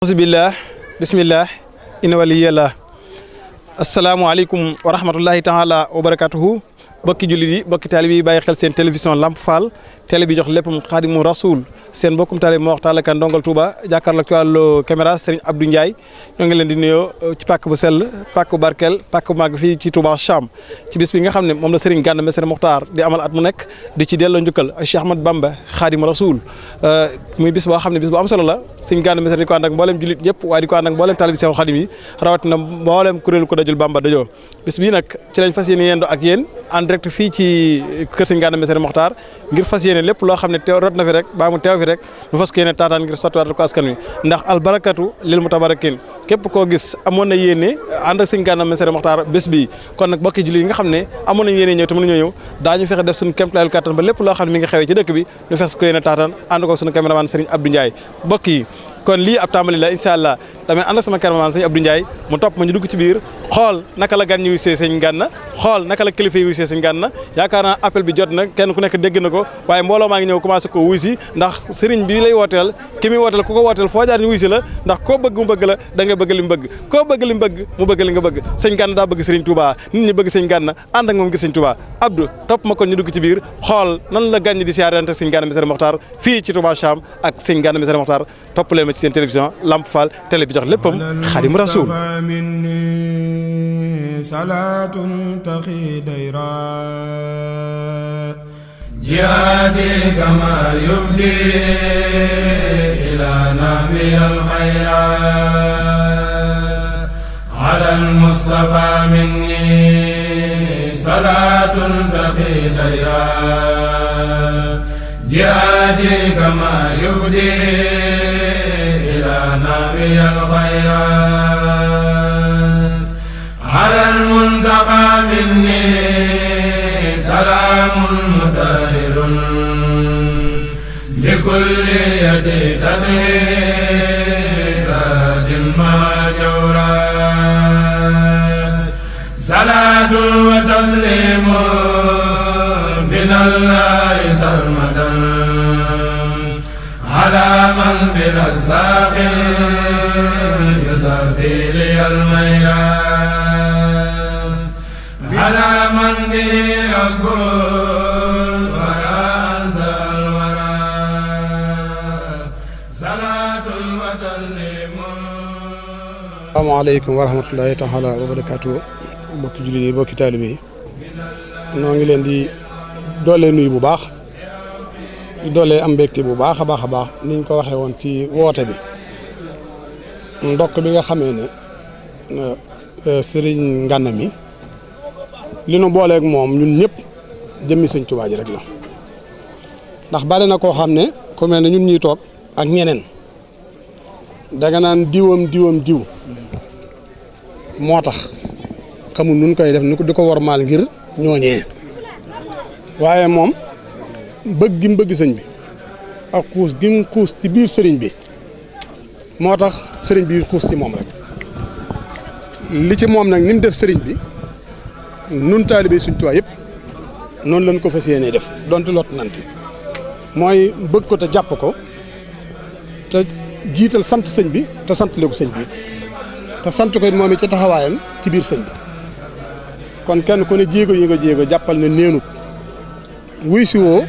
auzubillah bismillah inna waliyallah asalaamaaleykum wa rahmatullahi taala wa barakatuhu bokki jullit yi bokki taalib yi bàyyi xel seen télévision Lamp Fall télé bi jox léppam Xaadimu Rasuul seen mbokkum taalib moo waxtaan ak ndongal Touba jàkkaarloog ci wàllu caméra Serigne Abdou Ndiaye ñoo ngi leen di nuyoo ci pàkk bu sell pàkk bu barkeel pàkk bu màgg fii ci Touba Cham ci bis bi nga xam ne moom la Serigne Gana Messere Mokhtar di amal at mu nekk di ci delloo njukkal Cheikh Ahmad Bamba Xaadimu Rasuul muy bis boo xam ne bis bu am solo la Serigne Gana Messere di ko ànd ak mboolem jullit ñëpp waaye di ko ànd ak mboolem taalib Seexul Xaadim yi rawatina mboolem kuréelu ko dajul Bamba dajoo bis bii nag ci lañ fas yéene yendoo ak yéen en direct fii ci kër Serigne Gana Messere Mokhtar ngir fas yéene lépp loo xam ne teew rot na fi rek baa mu teew fi rek nu fas ko yéene taataan ngir sottiwaat ko askan wi ndax albarakatu lil mutabarakin képp koo gis amoon na yéene ànd ak Serigne Gana Messere Mokhtar bés bii kon nag bokki julli yi nga xam ne amoon nañ yéene ñëw te mënuñoo ñëw daañu fexe def suñu kéemtalaayal kàttan ba lépp loo xam ne mi ngi xewee ci dëkk bi nu fas ko yéene taataan ànd ko suñu caméraman Serigne Abdou Ndiaye bokk yi kon lii ab tàmbali la incha allah damay ànd ak sama cameraman Serigne Abdou Ndiaye mu topp ma ñu dugg ci biir xool naka la gan ñi wuysee Serigne Gana xool naka la kilifa yi wuysee Serigne Gana yaakaar naa appel bi jot na kenn ku nekk dégg na ko waaye mbooloo maa ngi ñëw commencé ko wuy si ndax Serigne bi lay wooteel ki muy wooteel ku ko wooteel foo jaar ñu wuy si la ndax koo bëgg mu bëgg la da nga bëgg li mu bëgg koo bëgg li mu bëgg mu bëgg li nga bëgg Serigne Gana daa bëgg Serigne Touba nit ñi bëgg Serigne Gana ànd ak moom gis Serigne Touba Abdou topp ma kon ñu dugg ci biir xool nan la gan ñi di siyaarante Serigne Gana Messere Mokhtar fii ci Touba Cham ak Serigne Gana Messere Mokhtar topp leen ma ci seen télévision Lamp Fall télé bi jox léppam Xaadimu Rasuul salaatun taxi dayra jihaadi kama yubdi ila nabi alxayra ala almustafa minni salaatun taxi dayra jihaadi kama yubdi نبي الخير على المنتقى مني سلام مطهر لكل يدي تديرات ما جورا صلاة وتسليم من الله سرمدا على من برزاق يصفي لي الميران على من به رب الورى أنزل الورى صلاة وتسليم. السلام عليكم ورحمة الله تعالى وبركاته. mbokki jullit yi mbokki taalibe yi noo ngi leen di doole nuyu bu baax. doole am mbégte bu baax a baax a baax niñ ko waxee woon ci woote bi ndokk bi nga xamee ne Serigne Gana mi li nu booleeg moom ñun ñëpp jëmmi Sëñ Tuubaa ji rek la ndax bari na koo xam ne ku mel ne ñun ñuy toog ak ñeneen danga naan diw moo tax xamul nun koy def ni ko di ko wormaal ngir ñooñee waaye moom bëgg gi mu bëgg sëñ bi ak xuus gi mu xuus ci biir sëriñ bi moo tax sëriñ bi xuus ci moom rek li ci moom nag ni mu def sëriñ bi nun taalibe Sëñ Tuubaa yëpp noonu lañ ko fas yéenee def donte lot nanti mooy bëgg ko te jàpp ko te jiital sant sëñ bi te sant le ko sëñ bi te sant ko it moom it ci taxawaayam ci biir sëñ bi kon kenn ku ne jéego yi nga jéego jàppal ne neenut wuy si woo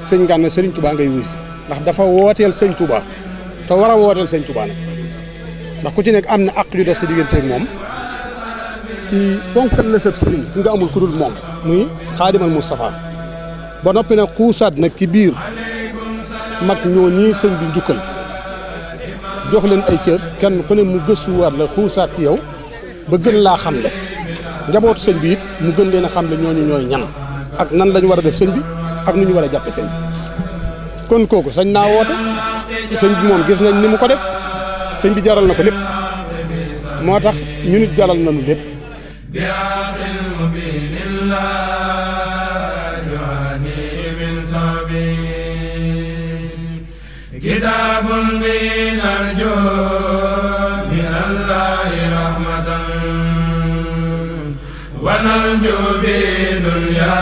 Sëñ Gana Sëriñ Touba ngay wuy si ndax dafa wooteel Sëñ Touba te war a wooteel Sëñ Touba nag ndax ku ci nekk am na àq ju dox sa digganteeg moom ci fonkal la sëb sëriñ ki nga amul ku dul moom muy Xaadimal Moustapha ba noppi nag xuusaat nag ci biir mag ñoo ñii sëñ bi njukkal jox leen ay cër kenn ku ne mu gëstuwaat la xuusaat ci yow ba gën laa xam le njabootu sëñ bi it mu gën leen a xam le ñooñu ñooy ñan ak nan lañu war a def sëñ bi ak nu ñu war a jàppe sëñ bi kon kooku sañ naa woote sëñ bi moom gis nañ ni mu ko def sëñ bi jaral na ko lépp moo tax ñu nit jaral nañu lépp kitaabun bi narju min allahi rahmatan wa narju bi dunya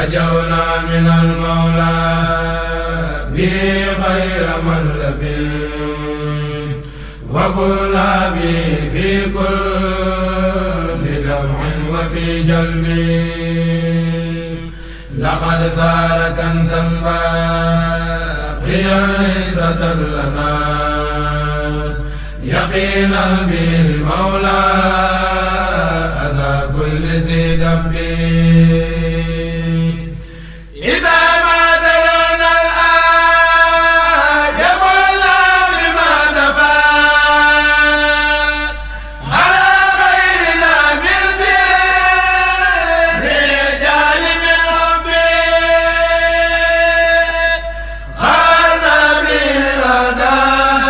رجونا من المولى وقلنا به في كل دمع وفي جلب لقد صار كنزا باقيا عزة لنا يقينا بالمولى أذى كل ذي دب إذا ما دلنا الآن يقولنا بما دفع على غيرنا من زين رجال من ربي خارنا بالأداء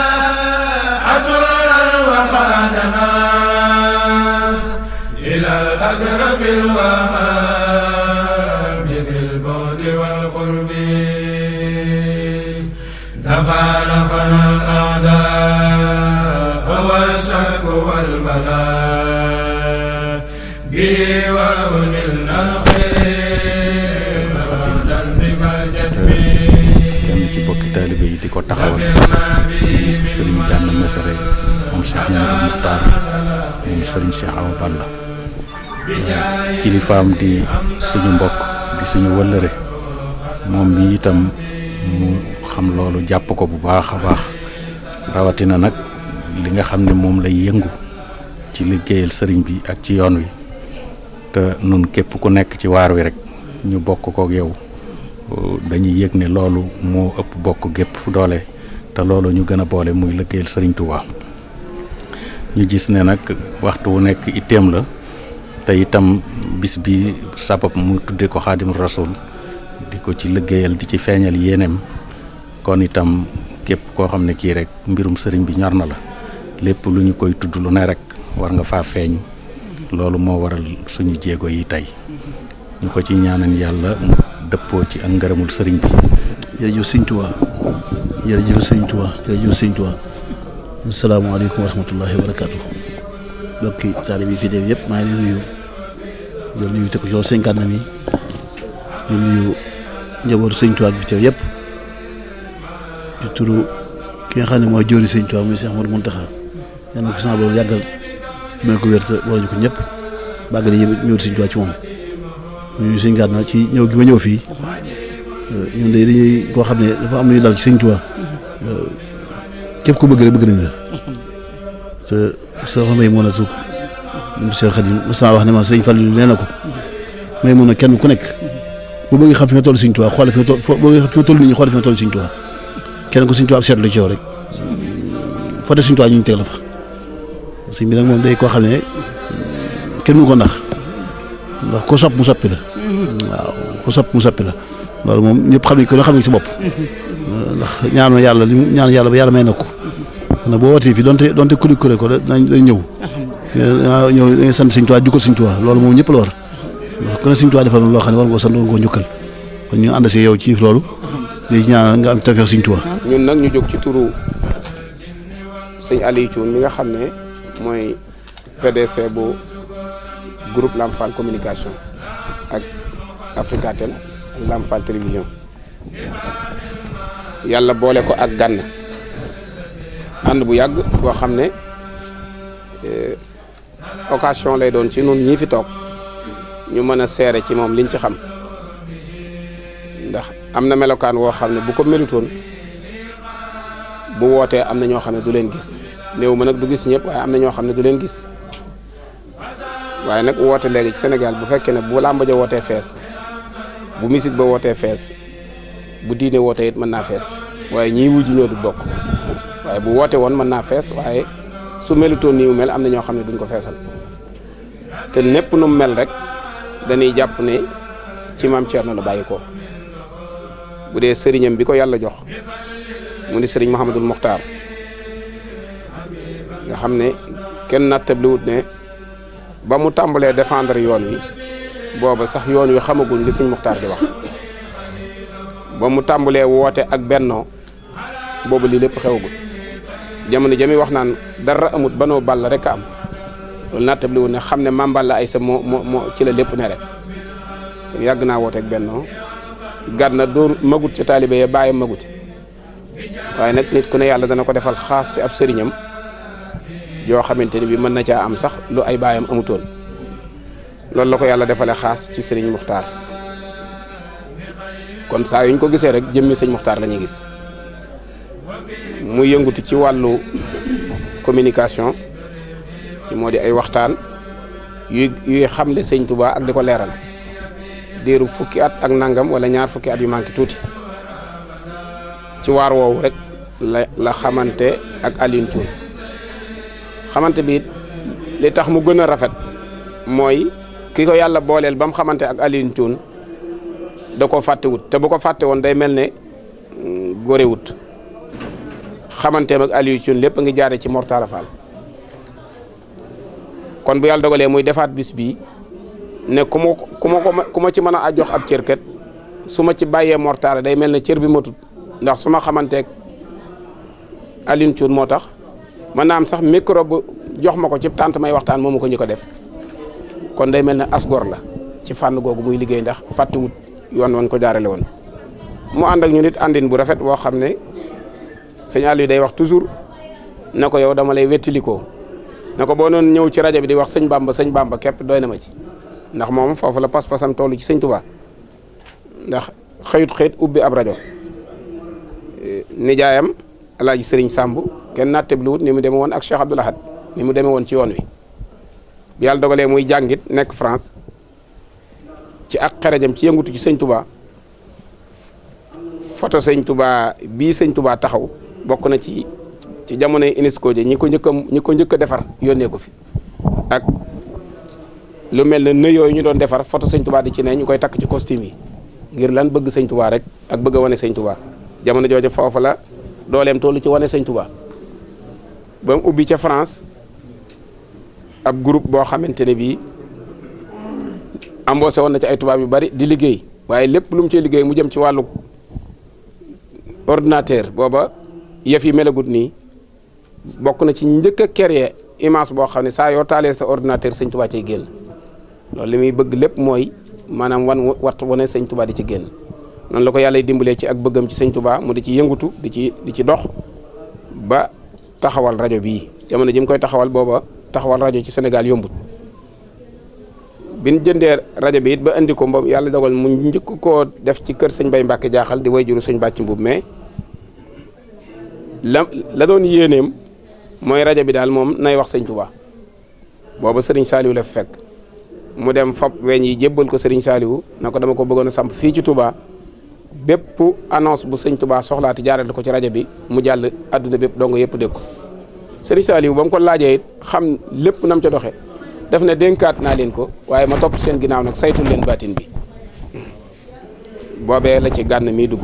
أدورا وخادنا إلى الأقرب الوهاب بالبعد والقرب تفارقنا الأعداء والشك والبلاء به ونلنا الخير فردا بفرجة kenn ci bokki taalibe yi di ko taxawal sëriñ Gana Messere moom Cheikh Mamadou Muxtaar moom sëriñ Cheikh Awa Balla kilifaam di suñu mbokk di suñu wëllëre moom mi itam mu xam loolu jàpp ko bu baax a baax rawatina nag li nga xam ne moom lay yëngu ci liggéeyal sëriñ bi ak ci yoon wi te nun képp ku nekk ci waar wi rek ñu bokk kook yow dañuy yëg ne loolu moo ëpp bokk gépp doole te loolu ñu gën a boole muy liggéeyal sëriñ Touba ñu gis ne nag waxtu wu nekk itteem la te itam bis bi sabab mu tudde ko Xaadimu Rasuul di ko ci liggéeyal di ci feeñal yéeneem kon itam képp koo xam ne kii rek mbirum sëriñ bi ñor na la lépp lu ñu koy tudd lu ne rek war nga faa feeñ loolu moo waral suñu jéego yi tey ñu ko ci ñaanal yàlla mu dëppoo ci ak ngërëmul sëriñ bi. jërëjëf sëriñ Touba jërëjëf sëriñ Touba jërëjëf sëriñ Touba asalaamaaleykum wa rahmatullahi wa barakaatu mbokki taalibe bi fi teew yëpp maa ngi leen di nuyu teg ko ci loolu sëriñ Gana mi di nuyu njabootu sëriñ Touba bi fi teew yëpp di turu ki nga xam ne mooy jóori sëriñ Touba muy Cheikh Mouhamadou Mountakha yal na ko sama borom yàggal may ko wér te boole ko ñëpp bàggale yi ñëw sëriñ Touba ci moom ñu sëriñ Gana ci ñëw gi ma ñëw fii ñun de dañuy koo xam ne dafa am lu ñu dal ci sëriñ Touba képp ku bëgg rek bëgg nañ la te soxna may mën a tuub monsieur Khadim Moussa wax ne ma sëriñ Fallou nee na ko may mën a kenn ku nekk bu bëgg xam fi nga toll sëriñ Touba xool fi nga toll nit ñi xool fi nga toll sëriñ Touba kenn ku sëriñ Touba ab seetlu ci yow rek foo de sëriñ Touba ñu teg la fa sëriñ bi nag moom day koo xam ne kenn mënu ko ndax ko sopp mu soppi la waaw ko sopp mu soppi la loolu moom ñëpp xam nañ ko loo xam ne ci bopp ndax ñaanu yàlla li ñaan yàlla ba yàlla may na ko na boo wootee fii donte kuli ko dañ ñëw ñëw dañuy sant sëriñ Touba jukkal sëriñ Touba loolu moom ñëpp la war ndax ku ne sëriñ Touba defal loo xam ne war nga ko sant war nga ko njukkal kon ñu ànd si yow ci loolu di ñaan nga am tawfeex sëriñ Touba. ñun nag ñu jóg ci turu sëñ Aliou Thioune mi nga xam ne mooy PDC bu groupe Lamp Fall communication ak Africatel ak Lamp Fall télévision yàlla boole ko ak Gana ànd bu yàgg boo xam ne occasion lay doon ci nun ñii fi toog ñu mën a seere ci moom liñ ci xam ndax am na melokaan woo xam ne bu ko melutoon bu wootee am na ñoo xam ne du leen gis néew ma nag du gis ñëpp waaye am na ñoo xam ne du leen gis waaye nag woote léegi ci Sénégal bu fekkee ne bu làmb ja wootee fees bu musique ba wootee fees bu diine wootee it mën naa fees waaye ñiy wujj ñoo du bokk waaye bu woote woon mën naa fees waaye su melutoon nii mu mel am na ñoo xam ne duñ ko feesal te népp nu mu mel rek dañuy jàpp ne ci maam Thierno la bàyyi ko bu dee sëriñam bi ko yàlla jox mu di sëriñ Mouhamadul Mokhtar nga xam ne kenn nattabliwut ne ba mu tàmbalee défendre yoon wi booba sax yoon wi xamaguñ li sëñ Mokhtar di wax ba mu tàmbalee woote ak bennoo boobu lii lépp xewagul jamono jami wax naan dara amut banoo Balla rek a am loolu nattabliwut ne xam ne maam Balla ay sa moo ci la lépp ne rek kon yàgg naa woote ak bennoo Gana doon magut ci taalibe ya bàyyi magut waaye nag nit ku ne yàlla dana ko defal xaas ci ab sëriñam yoo xamante ni bi mën na caa am sax lu ay baayam amutoon loolu la ko yàlla defale xaas ci sëriñ Muxtaar kon saa yuñ ko gisee rek jëmmi sëñ Muxtaar la ñuy gis muy yëngutu ci wàllu communication ci moo di ay waxtaan yuy xamle sëñ Touba ak di ko leeral diiru fukki at ak nangam wala ñaar fukki at yu manqué tuuti ci waar woowu rek la xamante ak Alioune Thioune xamante bi li tax mu gën a rafet mooy ki ko yàlla booleel ba mu xamante ak Alioune Thioune da ko fàttewut te bu ko fàtte woon day mel ne góorewut xamanteem ak Alioune Thioune lépp a ngi jaare ci Mor Talla Fall kon bu yàlla dogalee muy defaat bis bii ne ku ma ci mën a jox ab cër kat su ma ci bàyyee Mor Talla day mel ne cër bi matut ndax su ma xamanteeg Alioune Thioune moo tax mën naa am sax micro bu jox ma ko ci tànt may waxtaan moomu ko ñu ko def kon day mel ne asgor la ci fànn googu muy liggéey ndax fàttewut yoon woon ko jaarale woon mu ànd ak ñu nit àndin bu rafet boo xam ne sëñ Aliou day wax toujours na ko yow dama lay wettalikoo na ko boo noonu ñëw ci rajo bi di wax sëñ Bamba képp doy na ma ci ndax moom foofu la pas-pasam toll ci sëñ Touba ndax xëyut ubbi ab rajo nijaayam alaaji sëriñ Samb kenn nattabluwut ni mu demee woon ak Cheikh Abdoul Ahad ni mu demee woon ci yoon wi bi yàlla dogalee muy jàngit nekk France ci ak xerejam ci yëngutu ci sëñ Touba photo sëñ Touba bii sëñ Touba taxaw bokk na ci jamonoy UNESCO ji ñi ko njëkk a defar yónnee ko fi ak lu mel ne nëy yooyu ñu doon defar photo sëñ Touba di ci ne ñu koy takk ci costume yi ngir lan bëgg sëñ Touba rek ak bëgg a wane sëñ Touba jamono jooju foofu la dooleem tollu ci wane sëñ Touba ba mu ubbi ca France ab groupe boo xamante ne bii embauché woon na ci ay tubaab yu bari di liggéey waaye lépp lu mu ciy liggéey mu jëm ci wàllu ordinateur booba yëf yi melagut nii bokk na ci njëkk a créer image boo xam ne saa yoo taalee sa ordinateur sëñ Touba cay génn loolu li muy bëgg lépp mooy maanaam wane sëñ Touba di ci génn noonu la ko yàlla dimbalee ci ak bëggam ci sëñ Touba mu di ci yëngutu di ci dox ba taxawal rajo bii jamono ji mu koy taxawal booba taxawal rajo ci Sénégal yombut bi ñu jëndee rajo bi it ba indi ko moom yàlla dogal mu njëkk koo def ci kër sëñ Bay Mbàkke jaaxal di way juru sëñ Bàcc Mbuub mais la doon yéeneem mooy rajo bi daal moom nay wax sëñ Touba booba Serigne Saliou la fekk mu dem fab weñ yi jébbal ko Serigne Saliou na ko dama ko bëggoon a samp fii ci Touba bépp annonce bu sëñ Touba soxlaati jaarale ko ci rajo bi mu jàll adduna bépp dongo yëpp dégg ko Serigne Saliou ba mu ko laajee it xam lépp nam ca doxe daf ne dénkaat naa leen ko waaye ma topp seen ginnaaw nag saytul leen baatin bi boobee la ci gànn mii dugg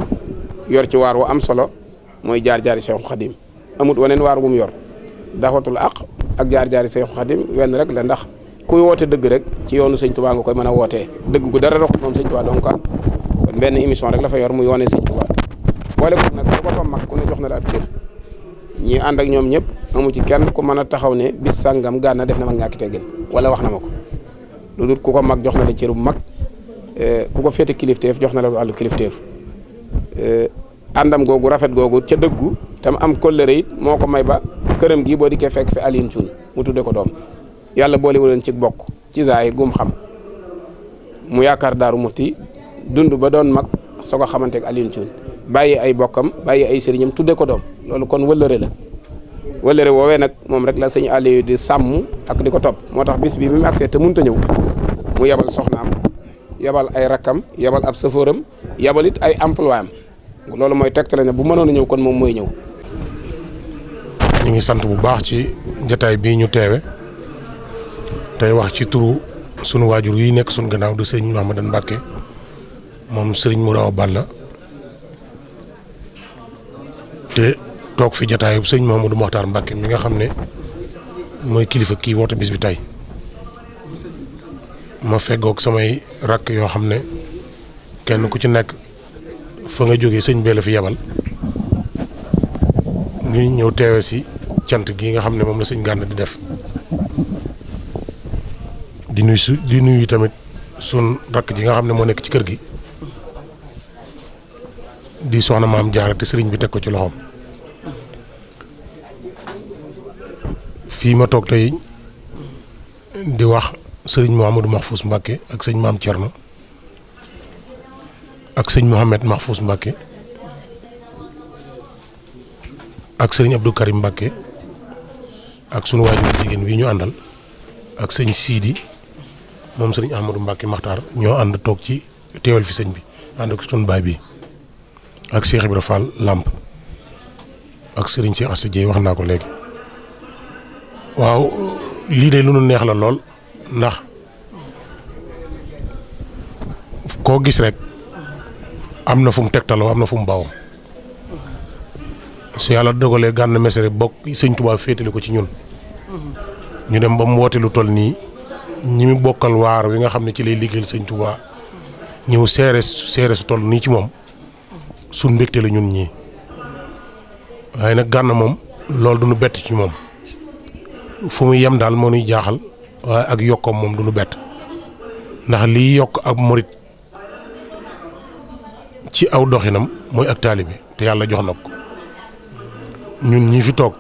yor ci waar wu am solo mooy jaar-jaari Seexul Xadim amut waneen waar wu mu yor daxwatul ak jaar-jaari Seexul Xadim wenn rek la ndax kuy woote dëgg rek ci yoonu sëñ Touba nga koy mën a wootee dëgg gu dara doxul moom sëñ Touba donc kon benn émission rek la fa yor muy wane sëñ Touba boole ko nag bu boppam mag ku ne jox na la ab cër ñii ànd ak ñoom ñëpp amu ci kenn ku mën a taxaw ne bis sàngam Gana def na mag ñàkk teggin wala wax na ma ko lu dul ku ko mag jox na la cër bu mag ku ko féete kilifteef jox na la wàllu kilifteef àndam googu rafet googu ca dëggu tam am kóllëre it moo ko may ba këram gi boo dikkee fekk fi Alioune Thioune mu tudde ko doom yàlla boole wu leen ci bokk ci zaahir gum xam mu yaakaar Daaru Muxti dund ba doon mag soo ko xamante ak Alioune Thioune bàyyi ay bokkam bàyyi ay sëriñam tudde ko doom loolu kon wëllëre la wëllëre woowee nag moom rek la sëñ Aliou di sàmm ak di ko topp moo tax bis bi mi mu agsee te mënut a ñëw mu yebal soxnaam yebal ay rakkam yebal ab safóoram yebal it ay employé am loolu mooy tegtale ne bu mënoon a ñëw kon moom mooy ñëw. ñu ngi sant bu baax ci jataay bii ñu teewe tey wax ci turu sunu waajur yi nekk sunu gannaaw di sëñ Mouhamadou Mbacké moom sëriñ Mouraw Balla te toog fi jataayu sëñ Mouhamadou Mokhtar Mbacké mi nga xam ne mooy kilifa kii woote bis bi tey ma feggoog samay rakk yoo xam ne kenn ku ci nekk fa nga jógee sëñ bee la fi yebal ñu ñëw teewe si cant gi nga xam ne moom la sëñ Gana di def di nuyu tamit sun rakk ji nga xam ne moo nekk ci kër gi di soxna Maam Jaara te sëriñ bi teg ko ci loxoom fii ma toog tey di wax sëriñ Mouhamadou Mahfous Mbacké ak sëñ Maam Thierno ak sëñ Mouhamed Mahfous Mbacké ak sëriñ Abdou Karim Mbacké ak sunu waajur jigéen wi ñu àndal ak sëñ Sidi moom sëriñ Ahmadou Mbacké Makhtar ñoo ànd toog ci teewal fi sëñ bi ànd ak sunu baay bi ak Cheikh Ibra Fall Lamp ak sëriñ Cheikh Assa Dieye wax naa ko léegi. waaw lii de lu nu neex la lool ndax koo gis rek am na fu mu tegtaloo am na fu mu bawoo su yàlla dogalee Gana Messere bokk sëñ Touba féetale ko ci ñun ñu dem ba mu woote lu toll nii ñi mu bokkal waar wi nga xam ne ci lay liggéeyal sëñ Touba ñëw seere su toll nii ci moom suñ mbégte la ñun ñii waaye nag Gana moom loolu du nu bett ci moom fu muy yem daal moo nuy jaaxal waaye ak yokkoom moom du nu bett ndax liy yokk ab murit ci aw doxinam mooy ak taalibe te yàlla jox na ko ñun ñii fi toog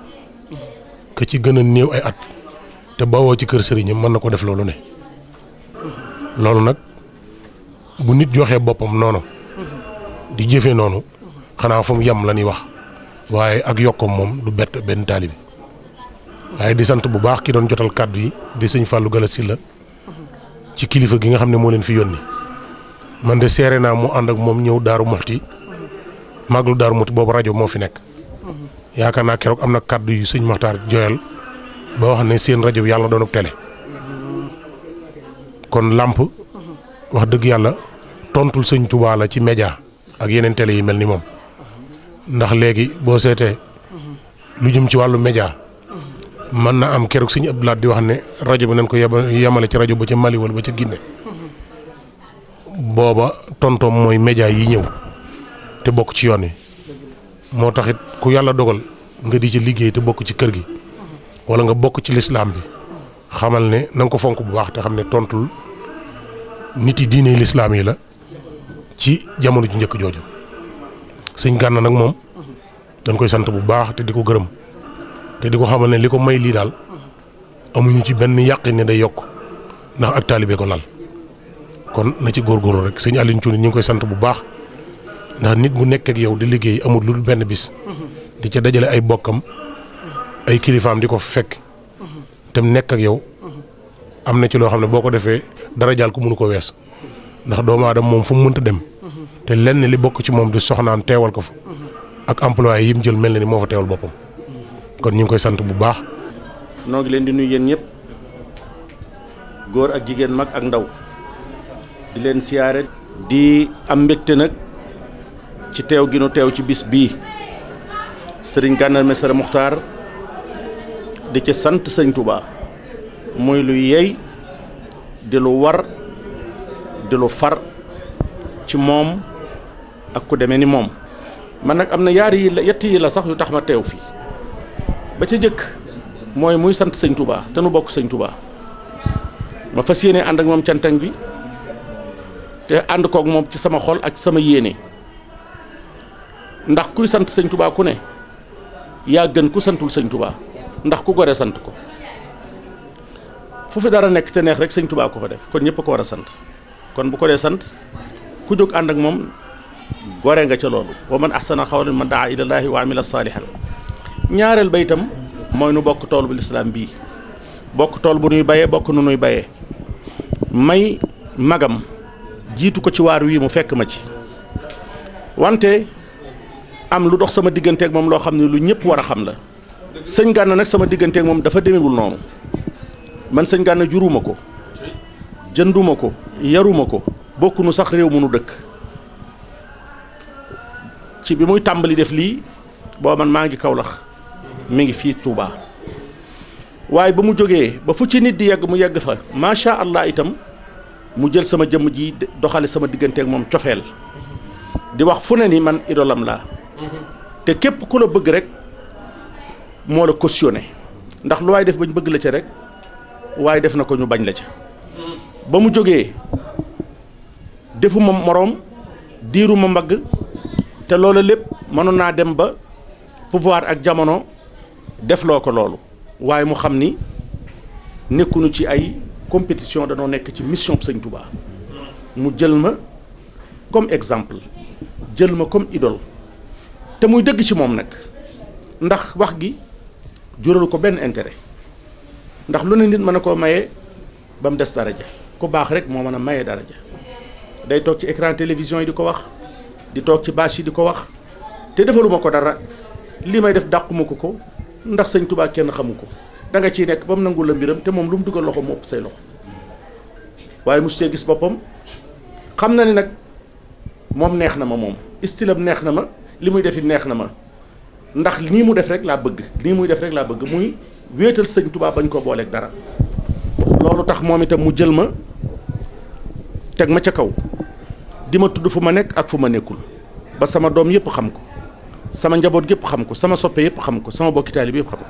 ka ci gën a néew ay at te bawoo ci kër sëriñam mën na ko def loolu ne loolu nag bu nit joxee boppam noonu di jëfee noonu xanaa fu mu yem la ñuy wax waaye ak yokkoom moom du bett benn taalibe waaye di sant bu baax ki doon jotal kàddu yi di sëñ Fallou Gala Sylla ci kilifa gi nga xam ne moo leen fi yónni man de seere naa mu ànd ak moom ñëw Daaru Muxti màggalu Daaru Muxti boobu rajo moo fi nekk yaakaar naa keroog am na kàddu yu sëñ Maxtaar joyal ba wax ne seen rajo bi yàlla na doon télé kon làmp wax dëgg yàlla tontul sëñ Touba la ci média ak yeneen télé yi mel ni moom ndax léegi boo seetee lu jëm ci wàllu média mën na am keroog sëñ Abdoulaye di wax ne rajo bi nañ ko yemale ci rajo ba ca Mali wala ba ca Guinée booba tontoom mooy média yi ñëw te bokk ci yoon wi moo taxit ku yàlla dogal nga di ci liggéey te bokk ci kër gi wala nga bokk ci lislaam bi xamal ne na nga ko fonk bu baax te xam ne tontul nit yi diine lislaam yi la ci jamono ji njëkk jooju sëñ Gana nag moom dañ koy sant bu baax te di ko gërëm te di ko xamal ne li ko may lii daal amuñu ci benn yàqin ne day yokk ndax ak taalibe ko lal kon na ci góorgóorlu rek sëñ Alioune Thioune ñu ngi koy sant bu baax ndax nit bu nekk ak yow di liggéey amul lu dul benn bis di ca dajale ay bokkam ay kilifaam di ko fekk te mu nekk ak yow am na ci loo xam ne boo ko defee dara jàll ko mënu ko wees ndax doomu aadama moom fu mu mënta dem te lenn li bokk ci moom di soxnaam teewal ko fa ak employé yi mu jël mel na ni moo fa teewal boppam kon ñu ngi koy sant bu baax. noo ngi leen di nuyu yéen ñëpp góor ak jigéen mag ak ndaw di leen siyaare di am mbégte nag ci teew gi nu teew ci bis bii sëriñ Gana Messere Muxtaar di ci sant sëñ Touba muy lu yey di lu war di lu far ci moom ak ku demee ni moom man nag am na yetti yi la sax yu tax ma teew fii ba ca jëkk mooy muy sant sëñ Touba te nu bokk sëñ Touba ma fas yéene ànd ak moom cantang bi te ànd kook moom ci sama xol ak sama yéene ndax kuy sant sëñ Touba ku ne yaa gën ku santul sëñ Touba ndax ku gore sant ko fu fi dara nekk te neex rek sëñ Touba ko fa def kon ñëpp ko war a sant kon bu ko dee sant ku jóg ànd ak moom gore nga ca loolu wa man ahsana xawlan man daa ilallaahi wa amila saalihan ñaareel ba itam mooy nu bokk tool bu lislaam bii bokk tool bu nuy bayee bokk nu nuy bayee may magam jiitu ko ci waar wii mu fekk ma ci wante am lu dox sama digganteeg moom loo xam ne lu ñëpp war a xam la sëñ Gana nag sama digganteeg moom dafa demewul noonu man sëñ Gana juruma ko jënduma ko yaruma ko bokkunu sax réew mu nu dëkk ci bi muy tàmbali def lii boo man maa ngi Kawlax mi ngi fii Touba waaye ba mu jógee ba fu ci nit di yegg mu yegg fa macha allah itam mu jël sama jëmm ji doxale sama digganteeg moom cofeel di wax fu ne ni man idolam laa te képp ku la bëgg rek moo la cautionné ndax lu waay def bañ bëgg la ca rek waaye def na ko ñu bañ la ca ba mu jógee defuma moroom diiruma mbagg te loolu lépp mënoon naa dem ba pouvoir ak jamono defloo ko loolu waaye mu xam ni nekkuñu ci ay compétition, danoo nekk ci mission sëñ Touba mu jël ma comme exemple jël ma comme idole te muy dëgg ci moom nag ndax wax gi juralu ko benn intérêt ndax lu ne nit mën na koo maye ba mu des daraja ku baax rek moo mën a maye daraja day toog ci écran télévision yi di ko wax di toog ci bâche yi di ko wax te defaluma ko dara li may def dàquma ko ndax sëñ Touba kenn xamu ko da nga ciy nekk ba mu nangu la mbiram te moom lu mu dugal loxo mu ëpp say loxo waaye mosu see gis boppam xam na ni nag moom neex na ma moom istilam neex na ma li muy def it neex na ma ndax nii mu def rek laa bëgg muy wéetal sëñ Touba bañ ko booleeg dara loolu tax moom itam mu jël ma teg ma ca kaw di ma tudd fu ma nekk ak fu ma nekkul ba sama doom yëpp xam ko sama njaboot yëpp xam ko sama soppe yëpp xam ko sama bokki taalibe yëpp xam ko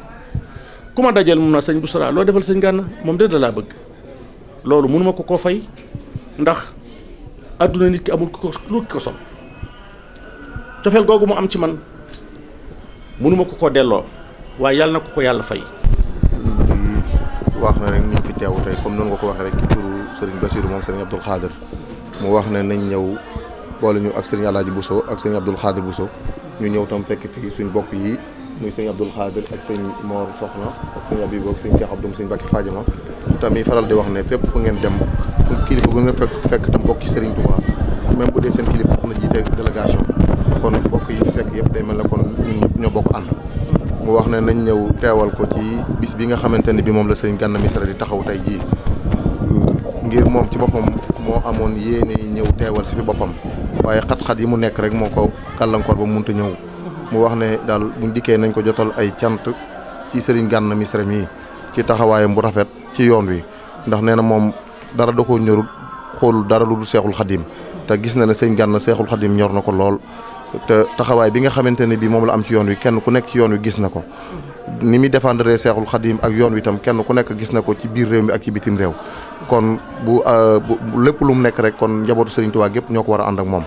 ku ma dajal mun na sëñ Boussra loo defal sëñ Gana moom de da laa bëgg loolu mënuma ko koo fay ndax adduna nit ki amul lu ko sopp cofeel googu mu am ci man mënuma ko koo delloo waaye yàlla na ko yàlla fay. wax na rek ñu fi teew tey comme noonu nga ko waxee rek ci turu Serigne Bassirou moom Serigne Abdoul Khadir mu wax ne nañ ñëw boole ñu ak Serigne Alaaji Bousso ak Serigne Abdoul Khadir Bousso ñu ñëw tam fekk fii suñ bokk yi muy Serigne Abdoul Khadir ak Serigne Mor Soxna ak Serigne Abibou ak Serigne Cheikh Abdou Serigne Bakki Fadiama tamit faral di wax ne fépp fu ngeen dem fu kilifa gu ngeen fekk tam bokk ci Serigne Touba même bu dee seen kilifa sax na jiite délégation kon bokk yi ñu fekk yëpp day mel ne kon ñun ñëpp ñoo bokk ànd. mu wax ne nañ ñëw teewal ko ci bis bi nga xamante ne bi moom la Serigne Gana Messere di taxaw tey jii ngir moom ci boppam moo amoon yéene ñëw teewal si fi boppam waaye xat-xat yi mu nekk rek moo ko gàllankoor ba munta ñëw mu wax ne daal buñ dikkee nañ ko jotal ay cant ci Serigne Gana Messere mii ci taxawaayam bu rafet ci yoon wi ndax nee na moom dara da koo ñorul xoolul dara lu dul Seexul Xadim te gis na ne Serigne Gana Seexul Xadim ñor na ko lool te taxawaay bi nga xamante ne bii moom la am ci yoon wi kenn ku nekk ci yoon wi gis na ko ni muy défendre Seexul Xadim ak yoon wi itam kenn ku nekk gis na ko ci biir réew mi ak ci bitim réew kon bu lépp lu mu nekk rek kon njabootu Serigne Touba gépp ñoo ko war a ànd ak moom.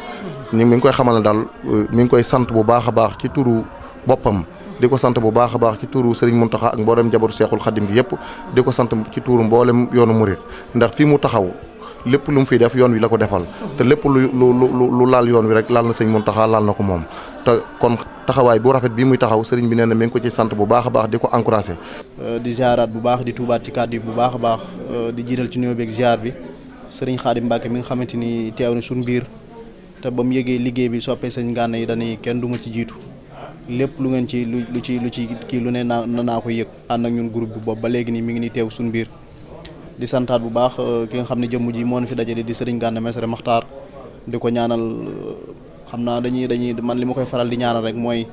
mi ngi koy xamal ne daal mi ngi koy sant bu baax a baax ci turu boppam di ko sant bu baax a baax ci turu Serigne Mountakha ak mboolem njabootu Seexul Xadim gi yëpp di ko sant ci turu mboolem yoonu murit ndax fi mu taxaw. lépp lu mu fiy def yoon wi la ko defal te lépp lu laal yoon wi rek laal na sëñ Mountakha laal na ko moom te kon taxawaay bu rafet bii muy taxaw sëriñ bi nee na mi ngi ko ci sant bu baax a baax di ko encouragé. di ziaraat bu baax di tuubaat ci kàddu yi bu baax a baax di jiital ci nuyoo beeg ziar bi sëriñ Khadim Mbacke mi nga xamante ni teew na suñu biir te ba mu yëgee liggéey bi soppee sëñ Gana yi dañuy kenn du ma ci jiitu lépp lu ngeen ci lu ci kii lu ne naa ko yëg ànd ak ñun groupe bi boobu ba léegi nii mi ngi ni teew suñu biir. di santaat bu baax ki nga xam ne jëmm ji moo fi dajale di Serigne Gana Messere Maxtaar di ko ñaanal xam naa dañuy man li ma koy faral di ñaanal rek mooy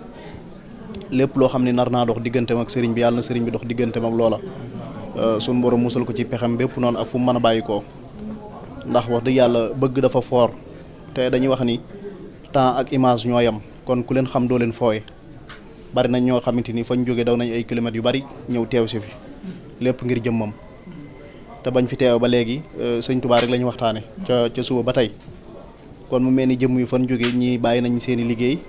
lépp loo xam ne nar naa dox digganteem ak Serigne bi yàlla na Serigne bi dox digganteem ak loola suñu borom musal ko ci pexem bépp noonu ak fu mu mën a bàyyi koo ndax wax dëgg yàlla bëgg dafa foor te dañuy wax ni temps ak image ñoo yam kon ku leen xam doo leen fooye bari nañ ñoo xamante ni fañ jógee daw nañ ay kilomètres yu bari ñëw teew si fi lépp ngir jëmmam te bañ fi teew ba léegi sëñ Touba rek la ñu waxtaane ca suba ba tey kon mu mel ni jëmm yu fan jógee ñii bàyyi nañ seen i liggéey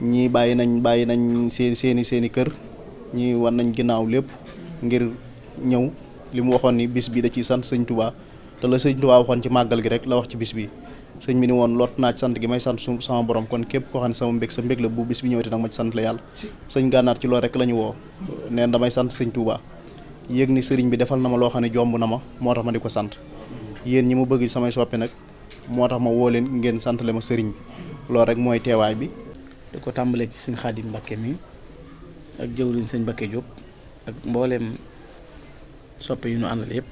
ñii bàyyi nañ seen i kër ñii war nañ ginnaaw lépp ngir ñëw li mu waxoon ni bis bi da ciy sant sëñ Touba te la sëñ Touba waxoon ci màggal gi rek la wax ci bis bi sëñ bi ni woon lot naa ci sant gi may sant sama borom kon képp koo xam ne sama mbég sa mbég la bu bis bi ñëwati nag ma ci sant la yàlla sëñ Gànnaar ci loolu rek la ñu woo neen damay sant sëñ Touba yéeg ni sëriñ bi defal na ma loo xam ne jomb na ma moo tax ma di ko sant yéen ñi ma bëgg samay soppe nag moo tax ma woo leen ngeen sant le ma sëriñ bi loolu rek mooy teewaay bi. di ko tàmbalee ci sëñ Xaadim Mbakke mi ak jëwriñ sëñ Mbakke Diop ak mbooleem soppe yu ñu àndal yëpp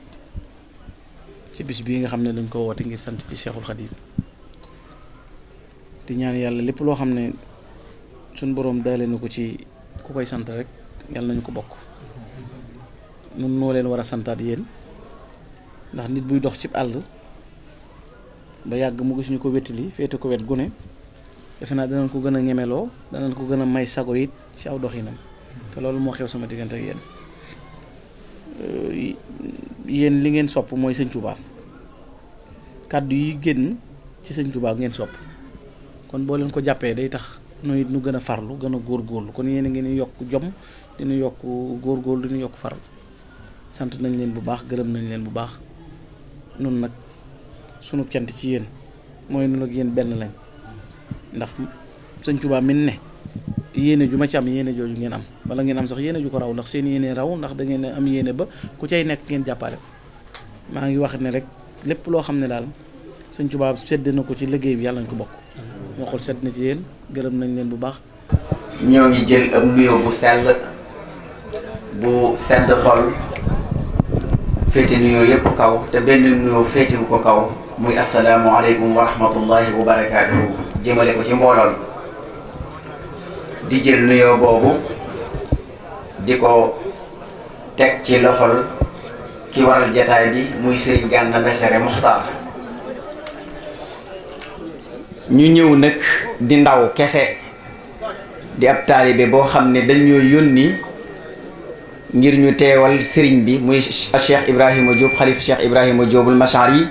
ci bis bii nga xam ne dañ ko woote ngir sant ci Cheikhul Khadim di ñaan yàlla lépp loo xam ne suñ boroom daale na ko ci ku koy sant rek yàlla nañu ko bokk. nun noo leen war a santaat yéen ndax nit buy dox ci àll ba yàgg mu gis ñu ko wettali féete ko wet gu ne defe naa danañ ko gën a ñemeloo danañ ko gën a may sago it ci aw doxinam te loolu moo xew sama diggante ak yéen li ngeen sopp mooy sëñ Touba kàddu yi génn ci sëñ Touba ngeen sopp kon boo leen ko jàppee day tax nu it nu gën a farlu gën a góorgóorlu kon yéen a ngi ni yokk jom dina yokk góorgóorlu dina yokk farlu sant nañ leen bu baax gërëm nañ leen bu baax nun nag sunu cant ci yéen mooy nun ak yéen benn lañ ndax sëñ Tuubaa min ne yéene ju ma ci am yéene jooju ngeen am wala ngeen am sax yéene ju ko raw ndax seen yéene raw ndax da ngeen am yéene ba ku cay nekk ngeen jàppale maa ngi wax ne rek lépp loo xam ne daal sëñ Tuubaa sedd na ko ci liggéey bi yàlla nañ ko bokk moo xool sedd na ci yéen gërëm nañ leen bu baax. ñoo ngi jël ab nuyoo bu sell bu sedd xol féete nuyoo yëpp kaw te benn nuyoo féetewu ko kaw muy asalaamualeykum wa rahmatullahi wa barakaatuhu jëmale ko ci mbooloo di jël nuyoo boobu di ko teg ci loxol ki waral jataay bi muy Serigne Gana Messere Muxtaar ñu ñëw nag di ndaw kese di ab taalibe boo xam ne dañoo yónni ngir ñu teewal sëriñ bi muy Cheikh Ibrahima Diop xalifa Cheikh Ibrahima Diopul Mashari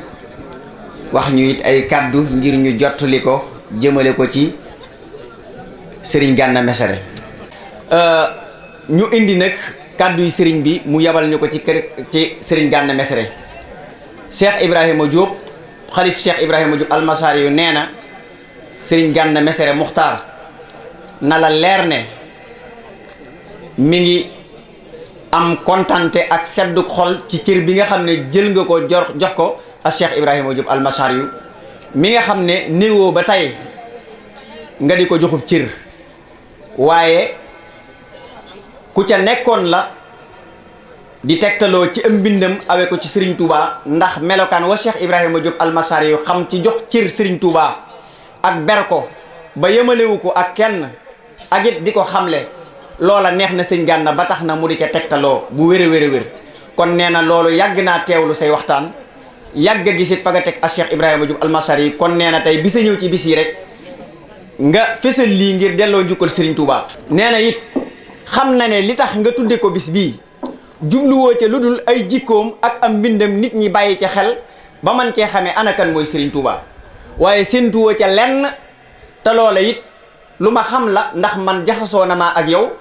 wax ñu it ay kàddu ngir ñu jottali ko jëmale ko ci sëriñ Gana Messere ñu indi nag kàddu yi sëriñ bi mu yabal ñu ko ci sëriñ Gana Messere Cheikh Ibrahima Diop xalif Cheikh Ibrahima Diop al Mashari yu nee na sëriñ Gana Messere Muxtaar na la leer ne mi ngi am kontante ak seddu xol ci cër bi nga xam ne jël nga ko jox ko ak Cheikh Ibrahima Diop al Mashari yu mi nga xam ne néewoo ba tey nga di ko joxub cër waaye ku ca nekkoon la di tegtaloo ci am mbindam awe ko ci Serigne Touba ndax melokaan wa Cheikh Ibrahima Diop al Mashari yu xam ci jox cër Serigne Touba ak ber ko ba yemalewu ko ak kenn ak it di ko xamle loola neex na sëñ Gana ba tax na mu di ca tegtaloo bu wér a wér kon nee na loolu yàgg naa teewlu say waxtaan yàgg a gisit fa nga teg ak Cheikh Ibrahima Diop al Mashari yi kon nee na tey bisa ñëw ci bis yi rek nga fësal lii ngir delloo njukkal Serigne Touba. nee na it xam na ne li tax nga tudde ko bis bii jubluwoo ca lu dul ay jikkoom ak am mbindam nit ñi bàyyi ca xel ba man cee xamee anakan mooy Serigne Touba waaye séentuwoo ca lenn te loola it lu ma xam la ndax man jaxasoo na ma ak yow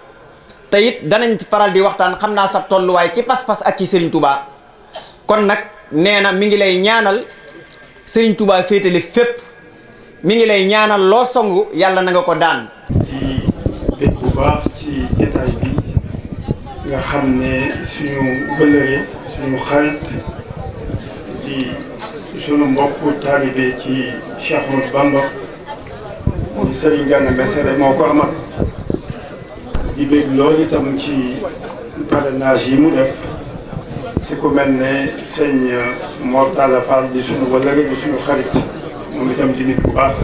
te it danañ faral di waxtaan xam naa sab tolluwaay ci pas-pas ak ci Serigne Touba kon nag nee na mi ngi lay ñaanal Serigne Touba féetale fépp mi ngi lay ñaanal loo songu yàlla na nga ko daan. ci bét bu baax ci jotaay bi nga xam ne suñu bëllëre suñu xarit di suñu mbokku taalibe ci Cheikh Ahmadou Bamba muy Serigne Gana Messere moo ko amal di bég loolu itam ci parrainage yi mu def ci ku mel ne sëñ Mor Talla Fall di suñu bëllëre di suñu xarit moom itam di nit bu baax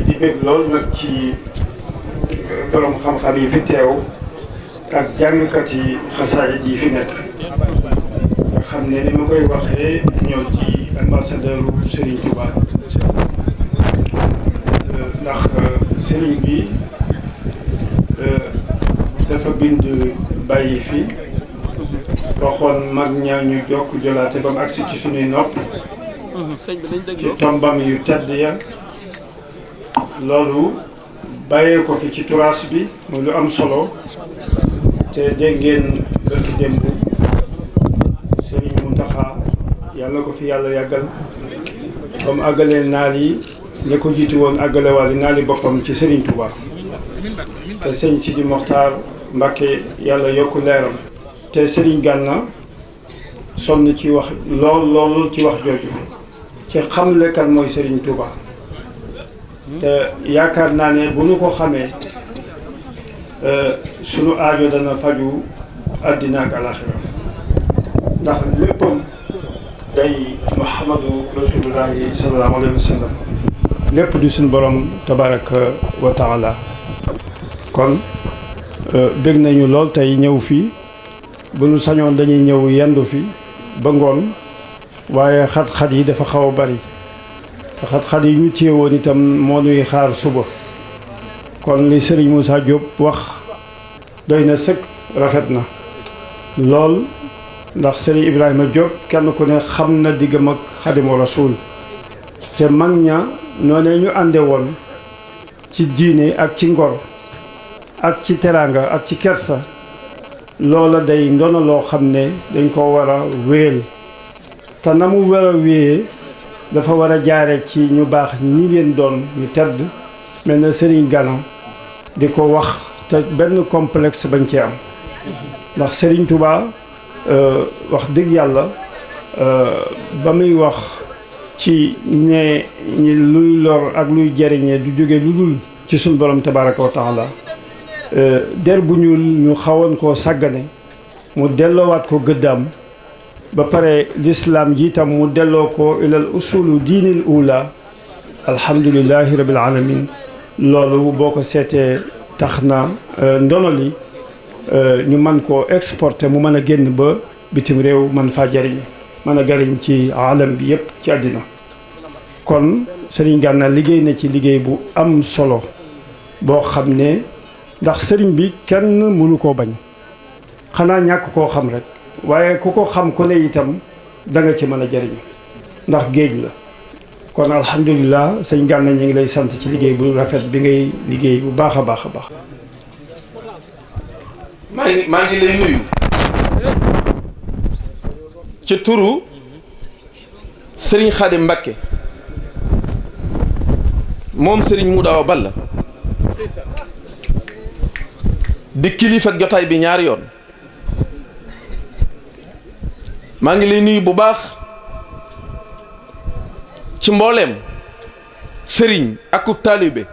di bég loolu nag ci borom xam-xam yi fi teew ak jàngkat yi xasaayid yi fi nekk nga xam ne ni ma koy waxee ñoo di ambassadeur Serigne Touba ndax Serigne bi dafa bind bàyyi fi waxoon mag ñaa ñu jokk jolaate ba mu agsi ci suñuy nopp ci tombam yu tedd ya loolu bàyyee ko fi ci turaas bi muy lu am solo te dégg ngeen bërki démb Serigne Mountakha yàlla ko fi yàlla yàggal ba mu àggalee naal yi ñi ko jiitu woon àggalewaale naal yi boppam ci Serigne Touba te sëñ Sidi Mokhtar Mbacké yàlla yokk leeram te Serigne Gana sonn ci wax lool ci wax jooju ci xamle kan mooy Serigne Touba te yaakaar naa ne bu nu ko xamee sunu aajo dana faju àddina ak alaxira ndax léppam day Muhammadu Rasulullahi sallallahu alayhi wa sallam lépp di suñu borom tabaraka wa taala kon bég nañu lool tey ñëw fii bu nu sañoon dañuy ñëw yendu fi ba ngoon waaye xat-xat yi dafa xaw a bari te xat-xat yi ñu téewoon itam moo nuy xaar suba kon li Serigne Moussa Diop wax doy na sëkk rafet na lool ndax Serigne Ibrahima Diop kenn ku ne xam na diggam ak Xadimu Rasuul te mag ña noonee ñu ànde woon ci diine ak ci ngor ak ci teraanga ak ci kersa loola day ndono loo xam ne dañ ko war a wéel te na mu war a wéyee dafa war a jaare ci ñu baax ñi ngeen doon ñu tedd mel na Serigne Gana di ko wax te benn complexe bañ ci am ndax Serigne Touba wax dëgg yàlla ba muy wax ci ne luy lor ak luy jariñe du jóge lu dul ci suñu borom tabaraka wa taala der bu ñuul ñu xawoon koo sàggane mu delloowaat ko gëddaam ba pare lislaam ji itam mu delloo ko ilal usulu diinil ula alhamdulilahi rabil alamin loolu boo ko seetee tax na ndono li ñu mën koo exporter mu mën a génn ba bitim réew man faa jariñ mën a jariñ ci alam bi yépp ci àddina kon Serigne Gana liggéey na ci liggéey bu am solo boo xam ne ndax sëriñ bi kenn mënu koo bañ xanaa ñàkk koo xam rek waaye ku ko xam ku ne itam da nga ci mën a jariñ ndax géej la kon alhamdulilah sëñ Gana ñu ngi lay sant ci liggéey bu rafet bi ngay liggéey bu baax a baax a baax. maa ngi lay nuyu ci turu Serigne Khadim Mbacké moom Serigne Modou Awa Balla di kilifa ak jotaay bi ñaari yoon maa ngi lay nuyu bu baax ci mbooleem sëriñ akub taalibe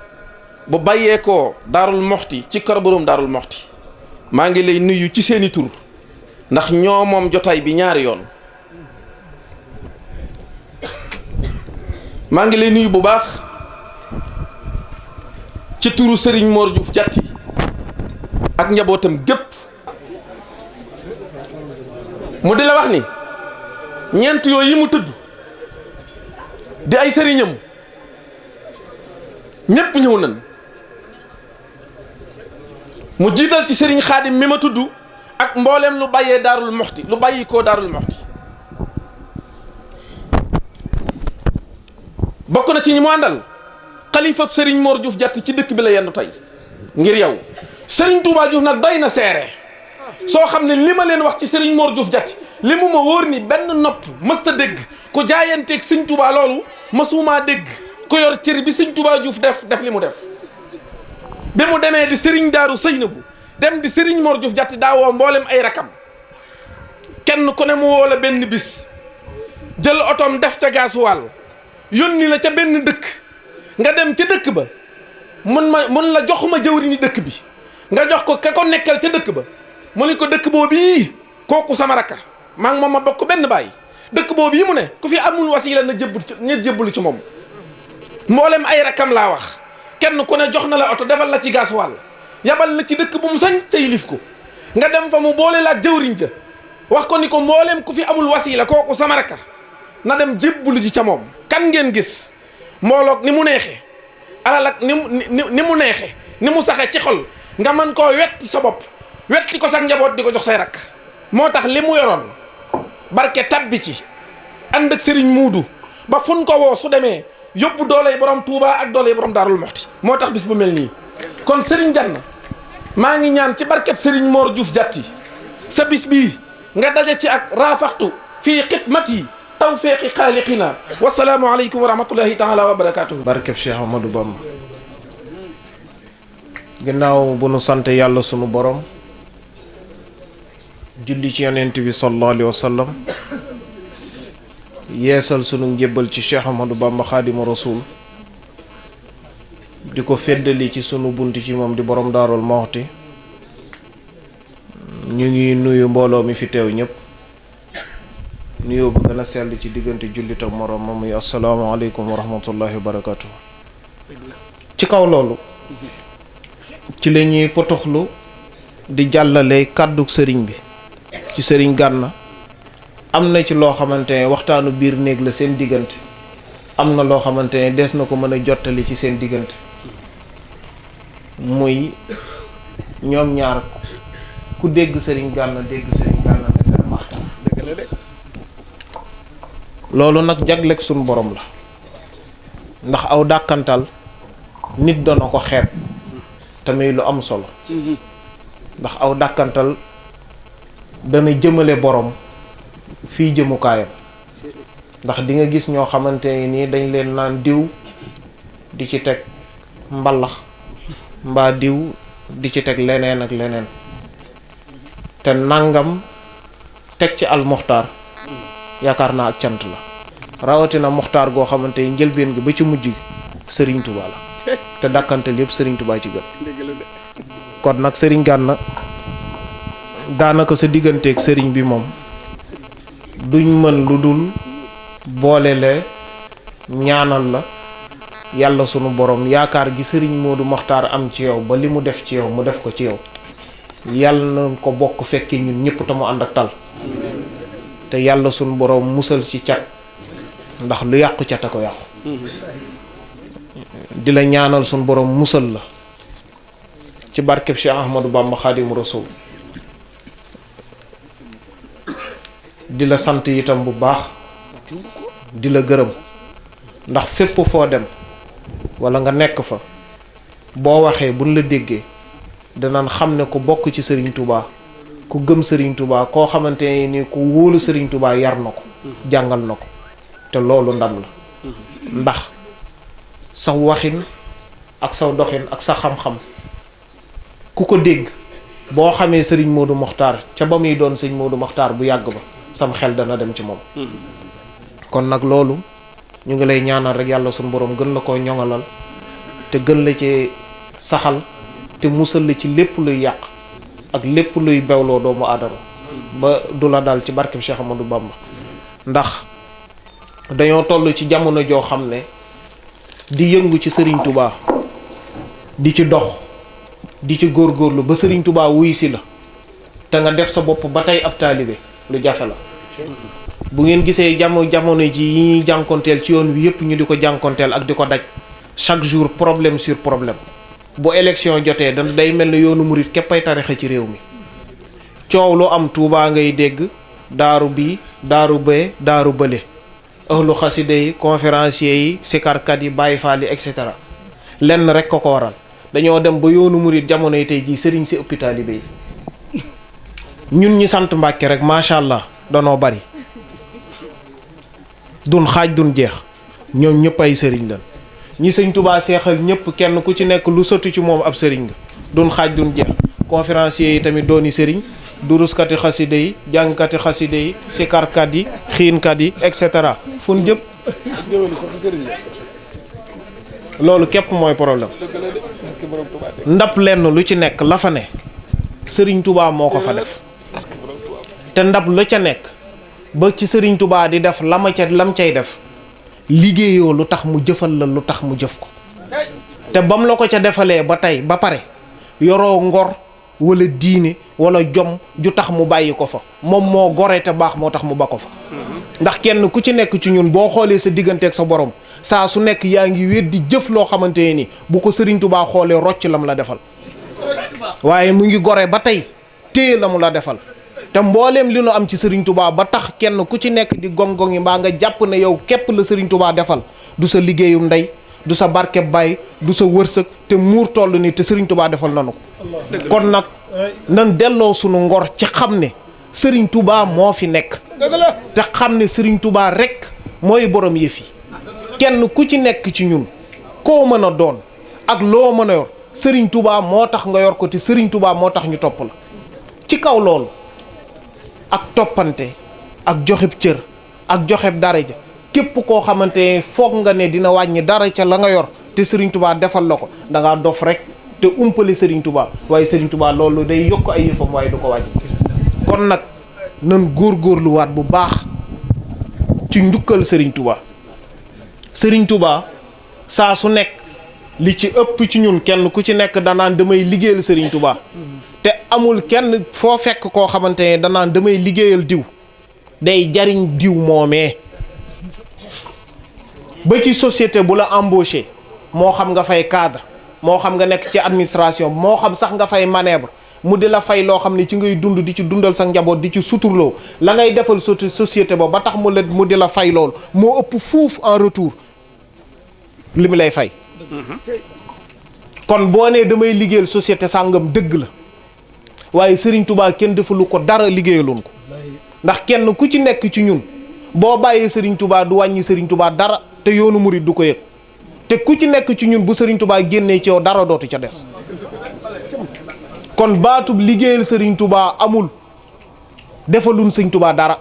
bu bàyyeekoo Daarul Moxti ci kër borom Daarul Moxti maa ngi lay nuyu ci seeni tur ndax ñoo moom jotaay bi ñaari yoon maa ngi lay nuyu bu baax ci turu Serigne Mor Diouf Diatty ak njabootam gépp mu di la wax ni ñeent yooyu yi mu tudd di ay sëriñam ñépp ñëw nañ mu jiital ci Serigne Khadim mi ma tudd ak mbooleem lu bàyyee Daarul Moxti lu bàyyi koo Daarul Moxti bokk na ci ñi mu àndal xalifab Serigne Mor Diouf Diatty ci dëkk bi la yendu tey ngir yow Serigne Touba Diouf nag doy na seere soo xam ne li ma leen wax ci Serigne Mor Diouf Diatty li mu ma wóor ni benn nopp mësta dégg ku jaayanteeg Serigne Touba loolu mësumaa dégg ku yor cër bi Serigne Touba Diouf def li mu def bi mu demee di Serigne Daaru Seynabu dem di Serigne Mor Diouf Diatty daa woo mboolem ay rakam kenn ku ne mu woo la benn bis jël otoom def ca gaasuwaal yónni la ca benn dëkk nga dem ca dëkk ba mun la joxuma jëwriñu dëkk bi nga jox ko ka ko nekkal ca dëkk ba mu ni ko dëkk boobu yi kooku sama rakka maa ngi moom ma bokk benn baay dëkk boobu yi mu ne ku fi amul wasiila na jébbalu ci moom mboolem ay rakkam laa wax kenn ku ne jox na la oto defal la ci gaasuwaal yabal la ci dëkk bu mu sañ te yilif ko nga dem fa mu boole la ak jëwriñ ja wax ko ni ko mboolem ku fi amul wasiila kooku sama rakka na dem jébbalu ji ca moom kan ngeen gis mbooloog ni mu neexee alal ak ni mu neexee ni mu saxe ci xol nga mën koo wetti sa bopp wetti ko sax njaboot di ko jox say rakk moo tax li mu yoroon barke tabbi ci ànd ak Serigne Muudu ba fun ko woo su demee yóbbu dooley borom Touba ak dooley borom Daarul Moxti moo tax bis bu mel nii kon Serigne Gana maa ngi ñaan ci barkeb Serigne Mor Diouf Diatty sa bis bii nga daje ci ak raafaxtu fii xidmati tawfeexi xaaliqina wasalaamu aleykum wa rahmatullahi taala wa barakatuhu barkeb Cheikh Ahmadou Bamba ginnaaw bu nu sant yàlla sunu borom julli ci yonent bi sallallahu alayhi wa sallam yeesal sunu njébbal ci Cheikh Ahmadou Bamba xaadimu rasul di ko feddali ci sunu bunt ci moom di borom Daarul Moxti ñu ngi nuyu mbooloo mi fi teew ñëpp nuyoo bu gën a sell ci diggante jullit ak moroom ma muy asalaamaaleykum wa rahmatullahi wa barakatuh ci kaw loolu ci la ñuy potoxlu di jàllale kàddug sëriñ bi ci sëriñ Gana am na ci loo xamante ne waxtaanu biir néeg la seen diggante am na loo xamante ne des na ko mën a jottali ci seen diggante muy ñoom ñaar ku dégg sëriñ Gana dégg sëriñ Gana Messere Maxtaar loolu nag jagleeg suñu borom la ndax aw dàkkantal nit dana ko xeeb tamit lu am solo ndax aw dàkkantal dana jëmale borom fii jëmukaayam ndax di nga gis ñoo xamante nii dañ leen naan diw di ci teg mbalax mbaa diw di ci teg leneen ak leneen te nangam teg ci al muxtaar yaakaar naa ak cant la rawatina muxtaar goo xamante ni njëlbeen gi ba ci mujj Serigne Touba la te dàkkantal yëpp Serigne Touba ci gën kon nag Serigne Gana daanaka sa digganteeg Serigne bi moom duñ mën lu dul boole le ñaanal la yàlla sunu borom yaakaar gi Serigne Modou Mokhtar am ci yow ba li mu def ci yow mu def ko ci yow yàlla na ko bokk fekkee ñun ñëpp te mu ànd ak tal te yàlla sunu borom musal ci cat ndax lu yàqu cat a ko yàqu di la ñaanal sunu borom musal la ci barkeb Cheikh Ahmadou Bamba Khadimu Rasul di la sant itam bu baax di la gërëm ndax fépp foo dem wala nga nekk fa boo waxee buñ la déggee danañ xam ne ku bokk ci Serigne Touba ku gëm Serigne Touba koo xamante ni ku wóolu Serigne Touba yar na ko jàngal na ko te loolu ndam la ndax sa waxin ak sa doxin ak sa xam-xam ku ko dégg boo xamee Serigne Modou Mokhtar ca ba muy doon Serigne Modou Mokhtar bu yàgg ba sam xel dana dem ci moom kon nag loolu ñu ngi lay ñaanal rek yàlla suñu borom gën la koo ñoŋalal te gën la ci saxal te musal la ci lépp luy yàq ak lépp luy bewloo doomu aadama ba du la dal ci barkeb Cheikh Amadou Bamba ndax dañoo toll ci jamono joo xam ne di yëngu ci Serigne Touba di ci dox di ci góorgóorlu ba Serigne Touba wuy si la te nga def sa bopp ba tey ab taalibe lu jafe la bu ngeen gisee jamono ji yi ñuy jànkonteel ci yoon wi yëpp ñu di ko jànkonteel ak di ko daj chaque jour problème sur problème bu élection jotee day mel ne yoonu murit képp ay tarixa ci réew mi coow lu am Touba ngay dégg daaru bii daaru bee daaru bële ahlu xaside yi conférencier yi sikarkat yi Baay Faal yi et cetera lenn rek ko waral dañoo dem ba yoonu murit jamono yi tey jii sëriñ si ëppi taalibe yi ñun ñi sant Mbàkke rek macha allah danoo bari dun xaaj dun jeex ñoom ñëpp ay sëriñ lan ñi sëñ Touba seexal ñëpp kenn ku ci nekk lu sotti ci moom ab sëriñ nga dun xaaj dun jeex conférencier yi tamit dooni sëriñ duruskati xaside yi jàngkati xaside yi sikarkat yi xiinkat yi et cetera fun jëpp loolu képp mooy problème ndab lenn lu ci nekk la fa ne sëriñ Touba moo ko fa def te ndab la ca nekk ba ci Serigne Touba di def lam cay def liggéeyoo lu tax mu jëfal la lu tax mu jëf ko te bam la ko ca defalee ba tey ba pare yoroo ngor wala diine wala jom ju tax mu bàyyi ko fa moom moo gore te baax moo tax mu ba ko fa ndax kenn ku ci nekk ci ñun boo xoolee sa digganteeg sa borom saa su nekk yaa ngi wéet di jëf loo xamante ni bu ko Serigne Touba xoolee rocc lam la defal waaye mu ngi gore ba tey téye la mu la defal te mbooleem li nu am ci Serigne Touba ba tax kenn ku ci nekk di gong-gong yi mbaa nga jàpp ne yow képp la Serigne Touba defal du sa liggéeyum ndey du sa barkeb baay du sa wërsëg te muur toll ni te Serigne Touba defal nanu ko kon nag nan delloo sunu ngor ci xam ne Serigne Touba moo fi nekk te xam ne Serigne Touba rek mooy borom yëf yi kenn ku ci nekk ci ñun koo mën a doon ak loo mën a yor Serigne Touba moo tax nga yor ko te Serigne Touba moo tax ñu topp la ci kaw loolu ak toppante ak joxeb cër ak joxeb daraja képp koo xamante ne foog nga ne dina wàññi dara ca la nga yor te Serigne Touba defal la ko da ngaa dof rek te umpale Serigne Touba waaye Serigne Touba loolu day yokk ay yëfam waaye du ko wàññi. kon nag nan góorgóorluwaat bu baax ci njukkal Serigne Touba Serigne Touba saa su nekk li ci ëpp ci ñun kenn ku ci nekk danaan damay liggéeyal Serigne Touba. te amul kenn foo fekk koo xamante ne danaan damay liggéeyal diw day jariñ diw moomee ba ci société bu la embauché moo xam nga fay cadre moo xam nga nekk ci administration moo xam sax nga fay manœuvre mu di la fay loo xam ne ci ngay dund di ci dundal sa njaboot di ci suturloo la ngay defal société ba tax mu di la fay loolu moo ëpp fuuf en retour li mu lay fay kon boo nee damay liggéeyal société sàngam dëgg la waaye Serigne Touba kenn defalu ko dara liggéeyaloon ko ndax kenn ku ci nekk ci ñun boo bàyyee Serigne Touba du wàññi Serigne Touba dara te yoonu murit du ko yëg te ku ci nekk ci ñun bu Serigne Touba génnee ci yow dara dootu ca des kon baatub liggéeyal Serigne Touba amul defalun Serigne Touba dara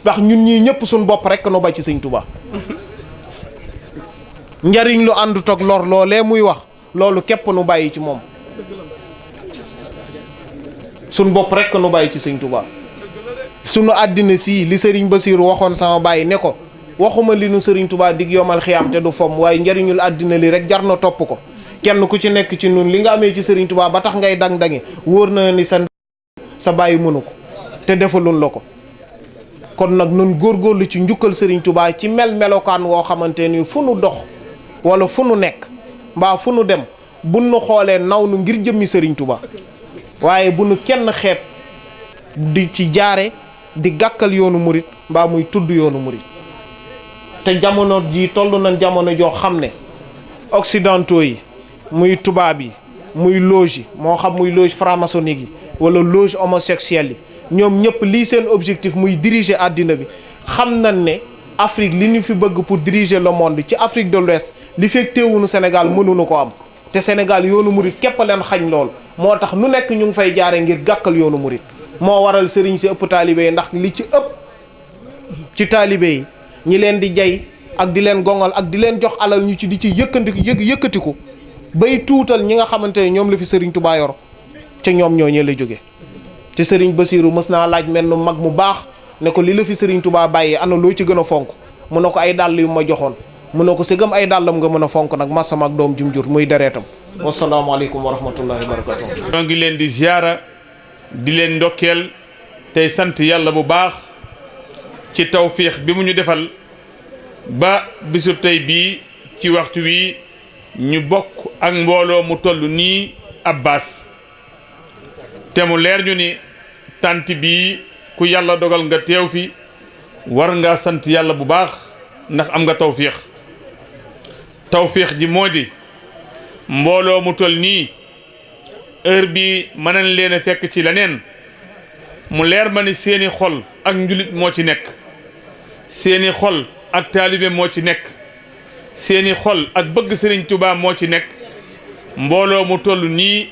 ndax ñun ñii ñëpp suñ bopp rek nu ba ci Serigne Touba njariñ lu ànd toog lor loolee muy wax loolu képp nu bàyyi ci moom suñ bopp rek nu bàyyi ci Serigne Touba sunu àddina sii li Serigne Bassirou waxoon sama bàyyi ne ko waxuma li nu Serigne Touba dig yomal xiyaam te du fomm waaye njariñul àddina li rek jar na topp ko kenn ku ci nekk ci nun li nga amee ci Serigne Touba ba tax ngay dang-dangi wóor na ni sa bàyyi mënu ko te defalun la ko kon nag nun góorgóorlu ci njukkal Serigne Touba ci melokaan woo xamante ni fu nu dox wala fu nu nekk mbaa fu nu dem bu nu xoolee naw nu ngir jëmmi Serigne Touba waaye bu nu kenn xeeb di ci jaare di gàkkal yoonu murit mbaa muy tudd yoonu murit te jamono ji toll nañ jamono joo xam ne occidentaux yi muy tubaab yi muy loge yi moo xam muy loge franc-maçonnique yi wala loge homosexuelle yi ñoom ñëpp lii seen objectif muy diriger àddina bi xam nañ ne Afrique li ñu fi bëgg pour diriger le monde ci Afrique de l'Ouest li fekk teewunu Sénégal mënuñu ko am te Sénégal yoonu murit képp leen xañ lool moo tax nu nekk ñu ngi fay jaare ngir gàkkal yoonu murit moo waral sëriñ si ëpp taalibe yi ndax li ci ëpp ci taalibe yi ñi leen di jay ak di leen gongal ak di leen jox alal ñu ci di ci yëkkatiku bay tuutal ñi nga xamante ne ñoom la fi Serigne Touba yor ca ñoom ñoo ñee la jóge te Serigne Bassirou mës naa laaj mel nu mag mu baax ne ko li la fi Serigne Touba bàyyee ana loo ci gën a fonk mu ne ko ay dàll yu ma joxoon mu ne ko sëgam ay dàllam nga mën a fonk nag masam ak doom jum jur muy dereetam wasalaamaaleykum wa rahmatullahi wa barakatuh ñoo ngi leen di ziara di leen ndokkeel tey sant yàlla bu baax ci tawfiix bi mu ñu defal ba bisub tey bii ci waxtu wi ñu bokk ak mbooloo mu toll nii Abbas te mu leer ñu ni tant bii ku yàlla dogal nga teew fi war nga sant yàlla bu baax ndax am nga tawfiix ji moo di mbooloo mu toll nii heure bi mën nañ leen a fekk ci leneen mu leer ma ni seeni xol ak njulit moo ci nekk seeni xol ak taalibe moo ci nekk seeni xol ak bëgg Serigne Touba moo ci nekk mbooloo mu toll nii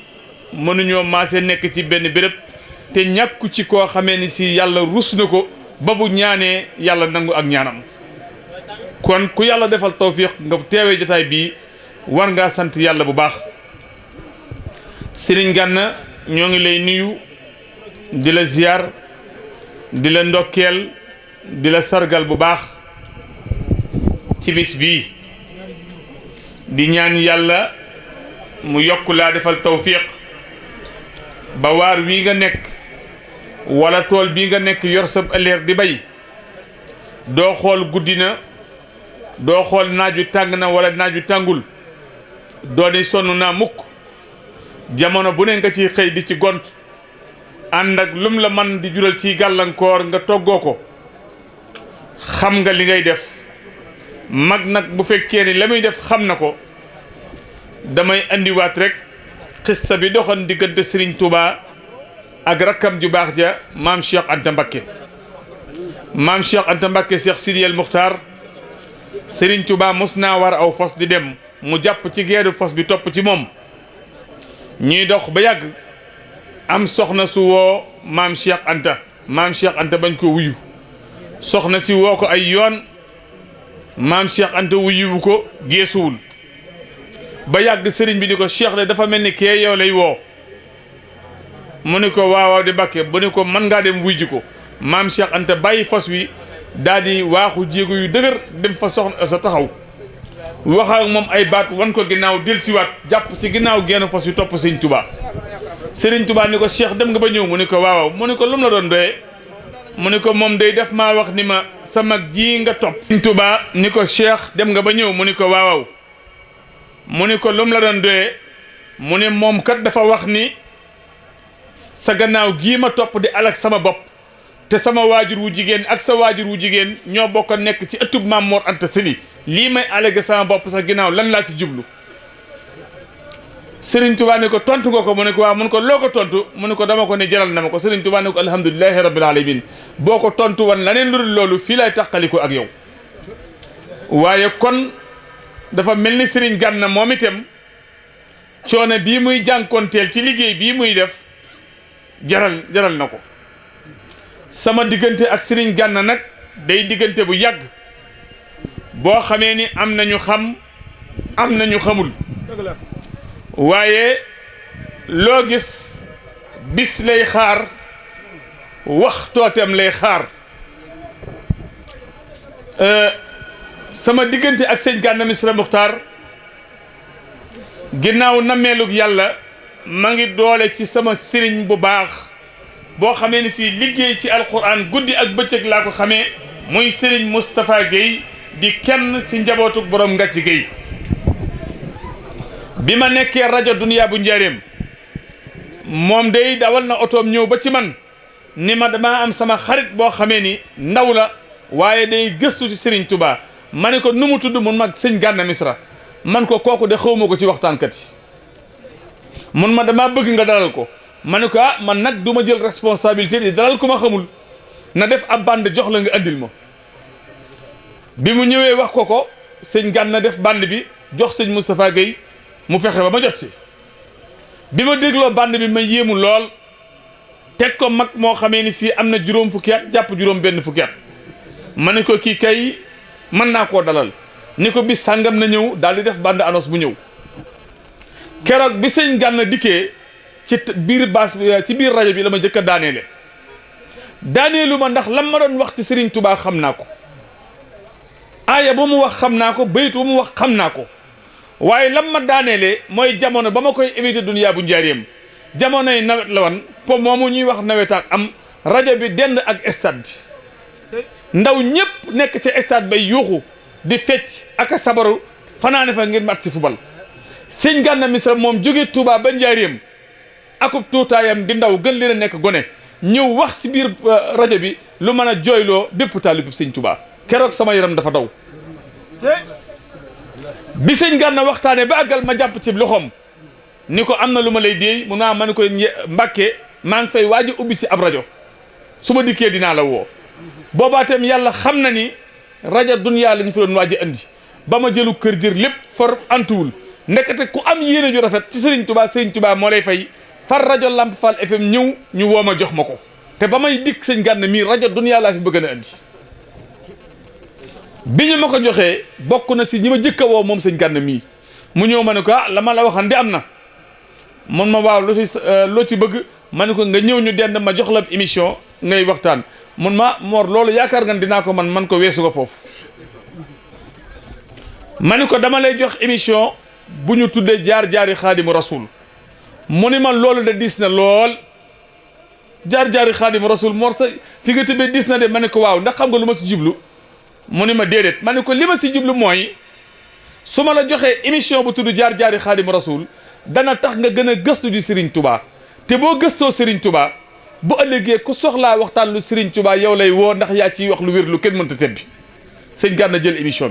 mënuñoo maase nekk ci benn béréb te ñàkku ci koo xamee ni si yàlla rus na ko ba bu ñaanee yàlla nangu ak ñaanam kon ku yàlla defal tawfiq nga teewee jotaay bii war ngaa sant yàlla bu baax Serigne Gana ñoo ngi lay nuyu di la ziar di la ndokkeel di la sargal bu baax ci bis bii di ñaan yàlla mu yokk laa defal tawfiq ba waar wii nga nekk wala tool bii nga nekk yor sa ëlleer di bay doo xool guddi na doo xool naaj wi tàng na wala naaj wi tàngul doo ni sonn naa mukk jamono bu ne nga ciy xëy di ci gont ànd ak lum la man di jural ci gàllankoor nga toggoo ko xam nga li ngay def mag nag bu fekkee ni la muy def xam na ko damay andiwaat rek xissa bi doxoon diggante Serigne Touba ak rakkam ju baax ja maam Cheikh Anta Mbakke maam Cheikh Anta Mbakke Cheikh Sidi El Muxtaar Serigne Touba mos naa war aw fos di dem mu jàpp ci geedu fos bi topp ci moom ñuy dox ba yàgg am soxna su woo maam Cheikh Anta bañ ko wuyu soxna si woo ko ay yoon maam Cheikh Anta wuyuwu ko geesuwul ba yàgg sëriñ bi ni ko Cheikh de dafa mel ni kee yow lay woo mu ni ko waawaaw di Mbàkke bu ni ko mën ngaa dem wuy ji ko maam Cheikh Anta bàyyi fos wi daal di waaxu jéego yu dëgër dem fa soxna sa taxaw wax ak moom ay baat wan ko ginnaaw dellusiwaat jàpp ci ginnaaw genn fos wi topp Sëriñ Touba Sëriñ Touba ni ko Cheikh dem nga ba ñëw mu ni ko waawaaw mu ni ko lu mu la doon doyee mu ni ko moom day def maa wax ni ma sa mag ji nga topp Sëriñ Touba ni ko Cheikh dem nga ba ñëw mu ni ko waawaaw mu ni ko lu mu la doon doyee mu ne moom kat dafa wax ni sa gannaaw gii ma topp di alak sama bopp te sama waajur wu jigéen ak sa waajur wu jigéen ñoo bokk a nekk ci ëttub Maam Mor Anta Sali lii may alage sama bopp sa ginnaaw lan laa ci jublu Serigne Touba ne ko tontu nga ko mu ne ko waaw mu ne ko loo ko tontu mu ne ko dama ko ne jaral na ma ko Serigne Touba ne ko alhamdulilahi rabbil alamin boo ko tontu wan laneen lu dul loolu fii lay tàqaliko ak yow. waaye kon dafa mel ni Serigne Gana moom itam coono bii muy jànkoonteel ci liggéey bii muy def jaral na ko. sama diggante ak Serigne Gana nag day diggante bu yàgg boo xamee ni am nañu xam am nañu xamul waaye loo gis bis lay xaar waxtootem lay xaar sama diggante ak sëñ Gana Messere Muxtaar ginnaaw nameelug yàlla ma ngi doole ci sama sëriñ bu baax boo xamee ni si liggéey ci alquran guddi ak bëccëg laa ko xamee muy sëriñ Moustapha Guèye di kenn si njabootug borom Ngàcci Guèye bi ma nekkee rajo Dunya bu Njaaréem moom day dawal na otoom ñëw ba ci man ni ma damaa am sama xarit boo xamee ni ndaw la waaye day gëstu ci Serigne Touba ma ne ko nu mu tudd mun ma sëñ Gana Messere man ko kooku de xawma ko ci waxtaankat yi mun ma damaa bëgg nga dalal ko ma ne ko ah man nag du ma jël responsabilité di dalal ku ma xamul na def ab bande jox la nga andil ma bi mu ñëwee wax ko sëñ Gana def bande bi jox sëñ Moustapha Guèye mu fexe ba ma jot si bi ma dégloo bande bi ma yéemu lool teg ko mag moo xamee ni si am na juróom fukki at jàpp juróom benn fukki at ma ne ko kii kay mën naa koo dalal ni ko bis sàngam na ñëw daal di def bande annonce bu ñëw keroog bi sëñ Gana dikkee ci biir baas ci biir rajo bi la ma njëkk a daaneelu ma ndax lam ma doon wax ci Serigne Touba xam naa ko aaya ba mu wax xam naa ko baytu ba mu wax xam naa ko waaye lam ma daaneele mooy jamono ba ma koy éviter Dunya bu Njaaréem jamonoy nawet la wan po moomu ñuy wax nawetaak am rajo bi dend ak stade bi ndaw ñëpp nekk ci stade bay yuuxu di fecc ak a sabaru fanaane fa ngir mat ci fubal sëñ Gana Messere moom jóge Touba ba Njaaréem akub tuutaayam di ndaw gën leen a nekk gone ñëw wax si biir rajo bi lu mën a jooyloo bépp taalibu sëñ Touba keroog sama yaram dafa daw bi sëñ Gana waxtaane ba àggal ma jàpp ci loxoom ni ko am na lu ma lay déey mu naa ma ne koy Mbàkke maa ngi fay waaj a ubbi si ab rajo su ma dikkee dinaa la woo boobaateem yàlla xam na ni rajo Dunya lañu fi doon waaj a andi ba ma jëlu kër jër lépp for antuwul ndekete ku am yéene ju rafet ci Serigne Touba moo lay fay far rajo Lamp Fall FM ñëw ñu woo ma jox ma ko te ba may dikk sëñ Gana mii rajo Dunya laa fi bëgg na andi bi ñu ma ko joxee bokk na si ñi ma jëkk a woo moom sëñ Gana mii mu ñëw ma ne ko ah la ma la waxan di am na mun ma waaw loo ci bëgg ma ne ko nga ñëw ñu dend ma jox la émission ngay waxtaan mun ma Mor loolu yaakaar nga dinaa ko man ko weesu ko foofu ma ne ko dama lay jox émission bu ñu tuddee jaar-jaari Xaadimu Rasul mu ni ma loolu de diis na lool jaar-jaari Xaadimu Rasul Mor sa fi nga tëbee diis na de ma ne ko waaw ndax xam nga lu ma si jublu mu ni ma déedéet ma ne ko li ma si jublu mooy su ma la joxee émission bu tudd jaar-jaari Xaadimu Rasul dana tax nga gën a gëstu di Serigne Touba te boo gëstoo Serigne Touba bu ëllëgee ku soxlaa waxtaan lu Serigne Touba yow lay woo ndax yaa ciy wax lu wér lu kenn mënta tebbi sëñ Gana jël émission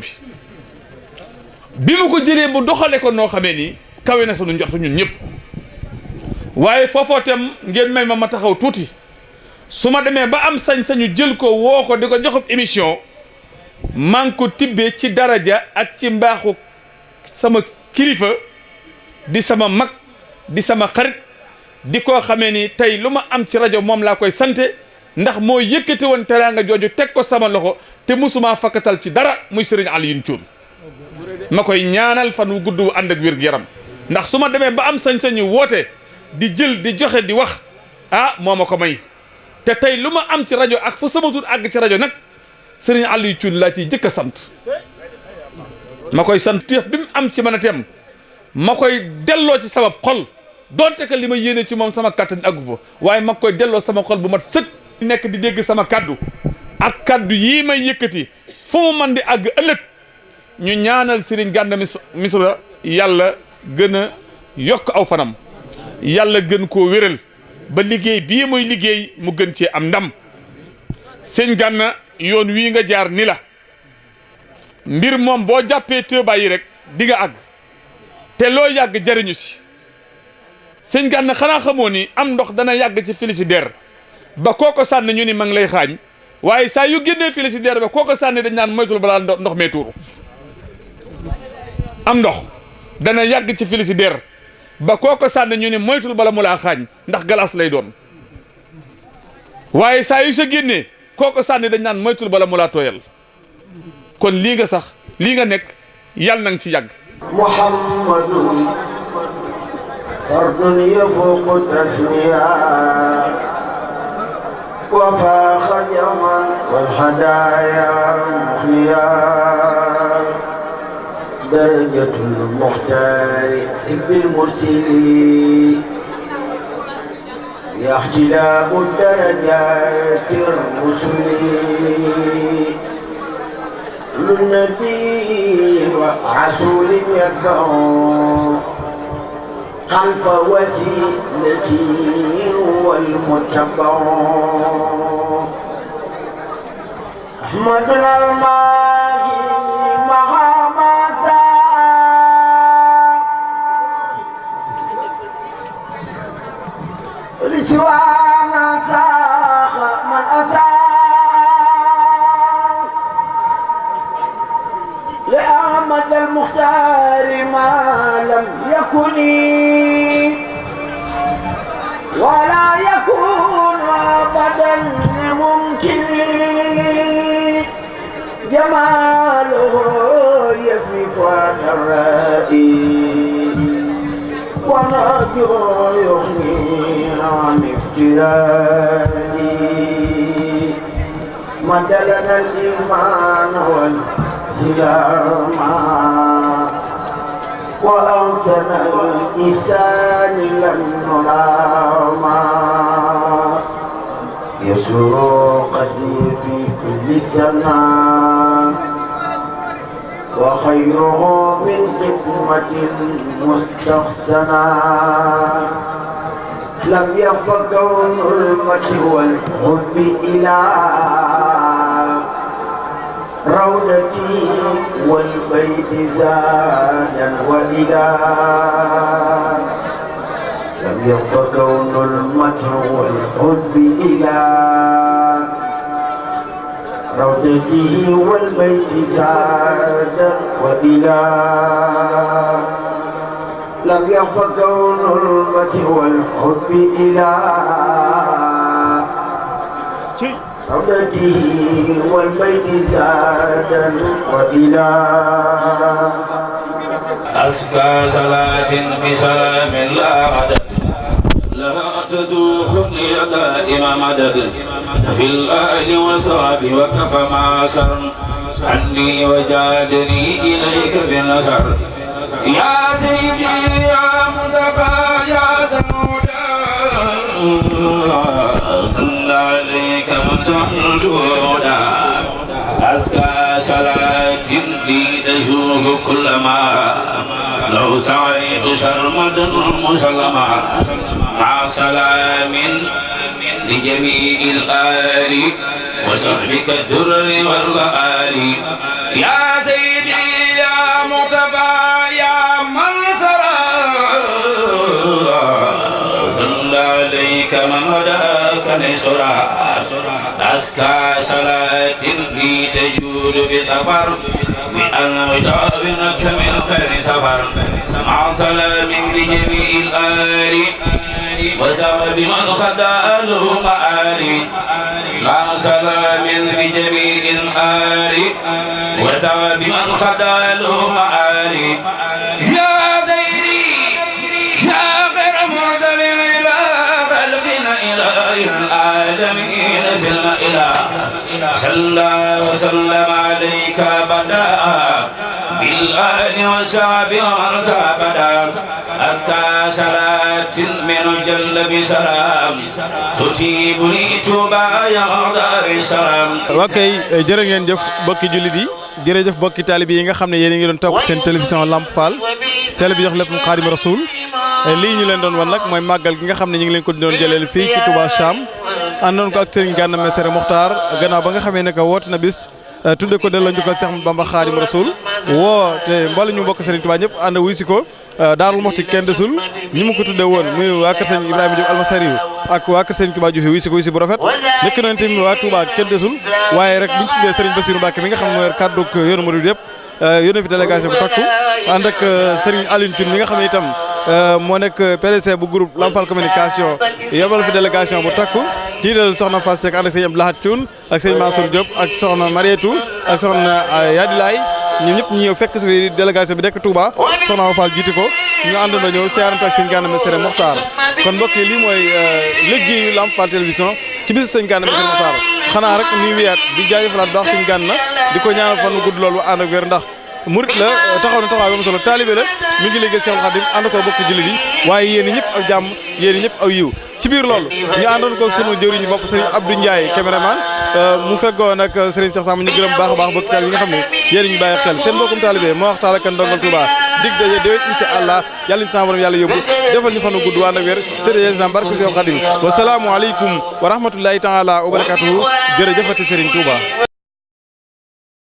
bi mu ko jëlee mu doxale ko noo xamee ni kawe na sunu njortu ñun ñëpp waaye foofoo tam ngeen may ma taxaw tuuti su ma demee ba am sañ-sañu jël ko woo ko di ko joxub émission maa ngi ko tibbee ci daraja ak ci mbaaxu sama kilifa di sama mag di sama xarit di koo xamee ni tey lu ma am ci rajo moom laa koy sante ndax moo yëkkati woon teraanga jooju teg ko sama loxo te musuma fakkatal ci dara muy Serigne Alioune Thioune ma koy ñaanal fan wu gudd wu ànd ak wér gu yaram ndax su ma demee ba am sañ-sañu woote di jël di joxe di wax ah moo ma ko may te tey lu ma am ci rajo ak fu sama tur àgg ci rajo nag Serigne Alioune Thioune laa ciy jëkk a sant ma koy sant téef bi mu am ci mën a tem ma koy delloo ci sama xol donte que li ma yéene ci moom sama kàttan àggu fa waaye ma koy delloo sama xol bu mat sëkk nekk di dégg sama kaddu ak kaddu yii may yëkkati fu mu man di àgg ëllëg ñu ñaanal Serigne Gana Messere yàlla gën a yokk aw fanam yàlla gën koo wéral ba liggéey bii muy liggéey mu gën cee am ndam sëñ Gana yoon wii nga jaar ni la mbir moom boo jàppee te bàyyi rek di nga àgg te loo yàgg jariñu si sëñ Gana xanaa xamoo ni am ndox dana yàgg ci frigidaire ba kooko sànni ñu ni ma ngi lay xaañ waaye saa yu génnee frigidaire ba kooko sànni dañ naan moytul balaa ndox mee tuuru am ndox dana yàgg ci frigidaire ba kooko sànni ñu ni moytul bala mu laa xaañ ndax glace lay doon waaye saa yu sa génnee kooko sànni dañ naan moytul bala mu laa tooyal kon lii nga sax lii nga nekk yàlla na nga ci yàgg muhammadun fardun yafuqu tasmiya wa faaxa jaman wal hadaaya muxniya darajatul muxtaari bil mursili yaxtilaabu darajaati rusuli للنبي ورسول يدعو خلف وسيلتي والمتبع أحمدنا الماجي مهامة لسوانا ساخ من أساء لأحمد المختار ما لم يكن ولا يكون أبدا ممكن جماله يسمي فؤاد الرائي ونرجو يغني عن افترائي مدلنا الإيمان والسلاما وأحسن الإحسان لن نلاما يسر قدي في كل سنة وخيره من قدمة مستحسنة لم يبق كون المت والحب إلى روضتي والبيت زادا وإلى لم يبق كون المت والحب إلى روضته والبيت زادا وإلى لم يبق كون المت والحب إلى روضته والبيت زادا وإلى أزكى صلاة بسلام لا عدد لها تذوق دائم مدد في الآل وصحب وكفى ما سر عني وجادني إليك بالنصر يا سيدي يا مدفع يا سمودا صلى عليك من سألت ودا أزكى صلاة لي تشوف كل ما لو سعيت شرمدا مسلما مع سلام لجميع الآل وصحبك الدرر والآل يا سيدي يا مكفى يا من سرى صلى عليك من هداك نسرا أزكى صلاة في تجود بسفر بأن وجابنك من خير سفر مع سلام لجميع الآل وسبب من خدا له مآلي مع سلام لجميع الآل وسبب من خدا له مآلي يا زيري يا غير مرسل إلى خلقنا إله العالمين في الإله صلى وسلم عليك بدا بالآل والشعب ومن تابدا أزكى صلاة من جل بسلام تجيب لي توبا يا مقدار السلام. ok jërë ngeen jëf bokki jullit yi jërëjëf bokki taalibe yi nga xam ne yéen a ngi doon topp seen télévision Lamp Fall télé bi jox lépp mu Xaadimu Rasuul lii ñu leen doon wan nag mooy màggal gi nga xam ne ñu ngi leen ko doon jëleel fii ci Touba Cham àndoon ko ak Serigne Gana Messere Mokhtar gannaaw ba nga xamee ne que woote na bis tudde ko delloo njukkal Cheikh Bamba Xaadimu Rasuul woo te mboolem ñu bokk Serigne Touba ñëpp ànd wuy si ko Daarul Moxti kenn desul ñi mu ko tudde woon muy waa kër sëñ Ibrahima Diop Almasari ak waa kër sëñ Touba Diouf wi si bu rafet nekk nañ tamit waa Touba kenn desul waaye rek biñu tuddee Serigne Bassirou Mbacké mi nga xam ne mooy kàddu yoonu murid yëpp yónnee fi délégation bu takku ànd ak Serigne Alioune Tine mi nga xam ne itam moo nekk PDC bu groupe Lamfal communication yóbbal fi délégation bu takku jiital soxna Fass Seck ànd ak sëñ Abdou Lahad Thioune ak sëñ Mansour Diop ak soxna Marietou ak soxna Yadilaay ñoom ñëpp ñu ñëw fekk si délégation bi nekk Touba soxna Awa Fall jiite ko ñu àndandoo ñëw siyaarante ak sëñ Gana Messere Mokhtar kon mbokk yi lii mooy liggéeyu Lamp Fall télévision ci bisu sëñ Gana Messere Mokhtar xanaa rek ñuy wiyaat di jaajëfalaat baax sëñ Gana di ko ñaanal fan gudd loolu ànd ak wér ndax murit la taxaw na taxawaay ba mu solo taalibe la mi ngi liggéey Seexul Xadim ànd ko bokk jullit yi waaye yéen ñëpp ak jàmm yéen ñëpp aw yiw ci biir loolu ñu àndoon ko sunu jëwriñu bopp Serigne Abdou Ndiaye caméraman mu feggoo nag Serigne Cheikh Sam ñu gërëm baax a baax bokk taal yi nga xam ne yéen ñu bàyyi xel seen mbokkum taalibe moo wax taala kan ndongal Touba dig daje déwén insha Allah yàlla ñu sama borom yàlla yóbbu defal ñu fanu gudd waan ak wér te daje sam barke Seexul Xadim wa salaamu aleykum wa rahmatullahi taala wa barakatuhu jërëjëfati Serigne Touba